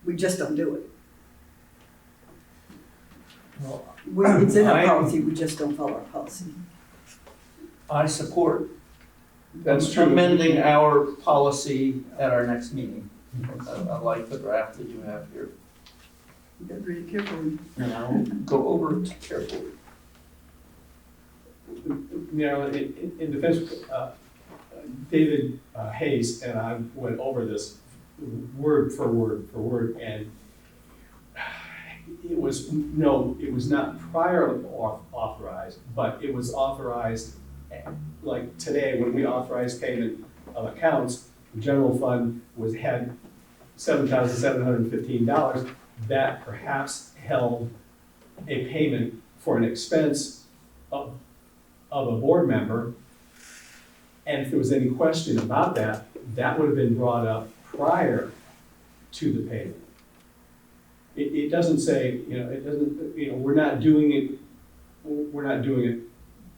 We just don't do it. It's in our policy, we just don't follow our policy. I support That's true. amending our policy at our next meeting. I like the draft that you have here, You gotta read it carefully. and I'll go over it carefully. You know, in defense, David Hayes and I went over this word for word, and it was not prior authorized, but it was authorized, like today, when we authorized payment of accounts, the general fund had $7,715, that perhaps held a payment for an expense of a board member, and if there was any question about that, that would have been brought up prior to the payment. It doesn't say, we're not doing it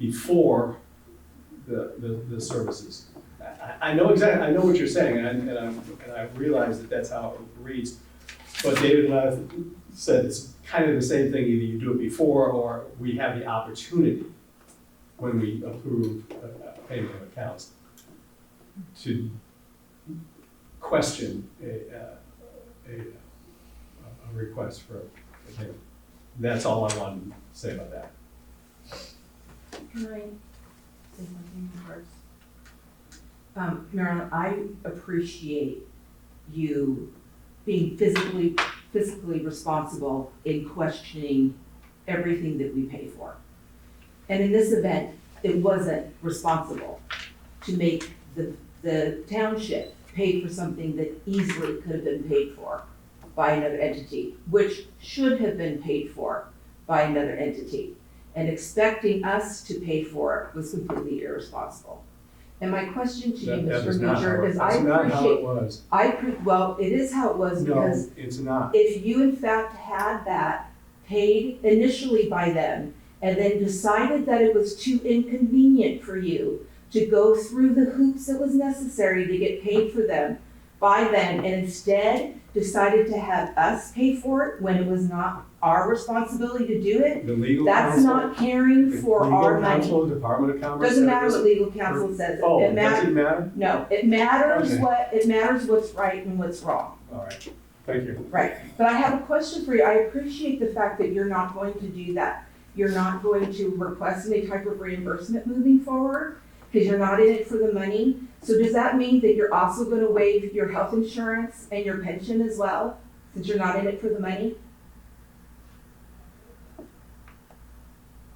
before the services. I know what you're saying, and I realize that that's how it reads, but David and I said it's kind of the same thing, either you do it before or we have the opportunity when we approve payment of accounts to question a request for a payment. That's all I wanted to say about that. Can I say something first? Marilyn, I appreciate you being physically fiscally responsible in questioning everything that we pay for. And in this event, it wasn't responsible to make the township pay for something that easily could have been paid for by another entity, which should have been paid for by another entity. And expecting us to pay for it was completely irresponsible. And my question to you, Mr. Beecher, is That's not how it was. well, it is how it was because No, it's not. if you in fact had that paid initially by them and then decided that it was too inconvenient for you to go through the hoops that was necessary to get paid for them by them and instead decided to have us pay for it when it was not our responsibility to do it, The legal that's counsel. not caring for our money. Legal counsel, Department of Commerce. Doesn't said matter this- what legal counsel says. Oh, It does it matters. matter? No, it matters Okay. it matters what's right and what's wrong. All right, thank you. Right, but I have a question for you. I appreciate the fact that you're not going to do that. You're not going to request any type of reimbursement moving forward, because you're not in it for the money. So does that mean that you're also gonna waive your health insurance and your pension as well, since you're not in it for the money?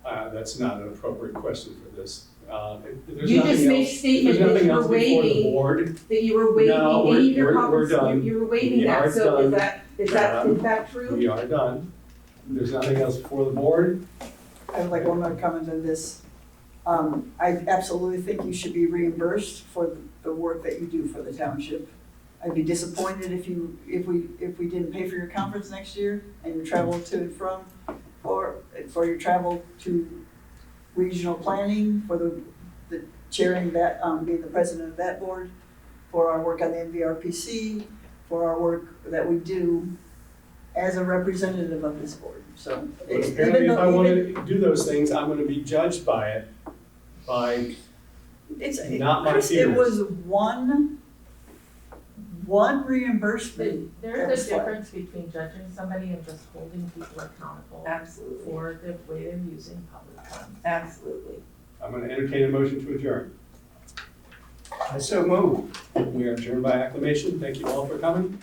That's not an appropriate question for this. If there's You just nothing made else- a statement if there's that nothing you were else before the waiving, board, that you were waiving No, any of your we're compensation. done. You were waiving We that, are so is done. that, is that true? we are done. There's nothing else before the board. I would like one more comment on this. I absolutely think you should be reimbursed for the work that you do for the township. I'd be disappointed if we didn't pay for your conference next year and your travel to and from, or for your travel to regional planning, for the chairing that, being the president of that board, for our work on the NVRPC, for our work that we do as a representative of this board, so. But apparently, if I want to do those things, I'm going to be judged by it, by not my Chris, peers. it was one reimbursement. There is a difference between judging somebody and just holding people accountable. Absolutely. For the way they're using public funds. Absolutely. I'm going to entertain a motion to adjourn. I so move. We are adjourned by acclamation. Thank you all for coming.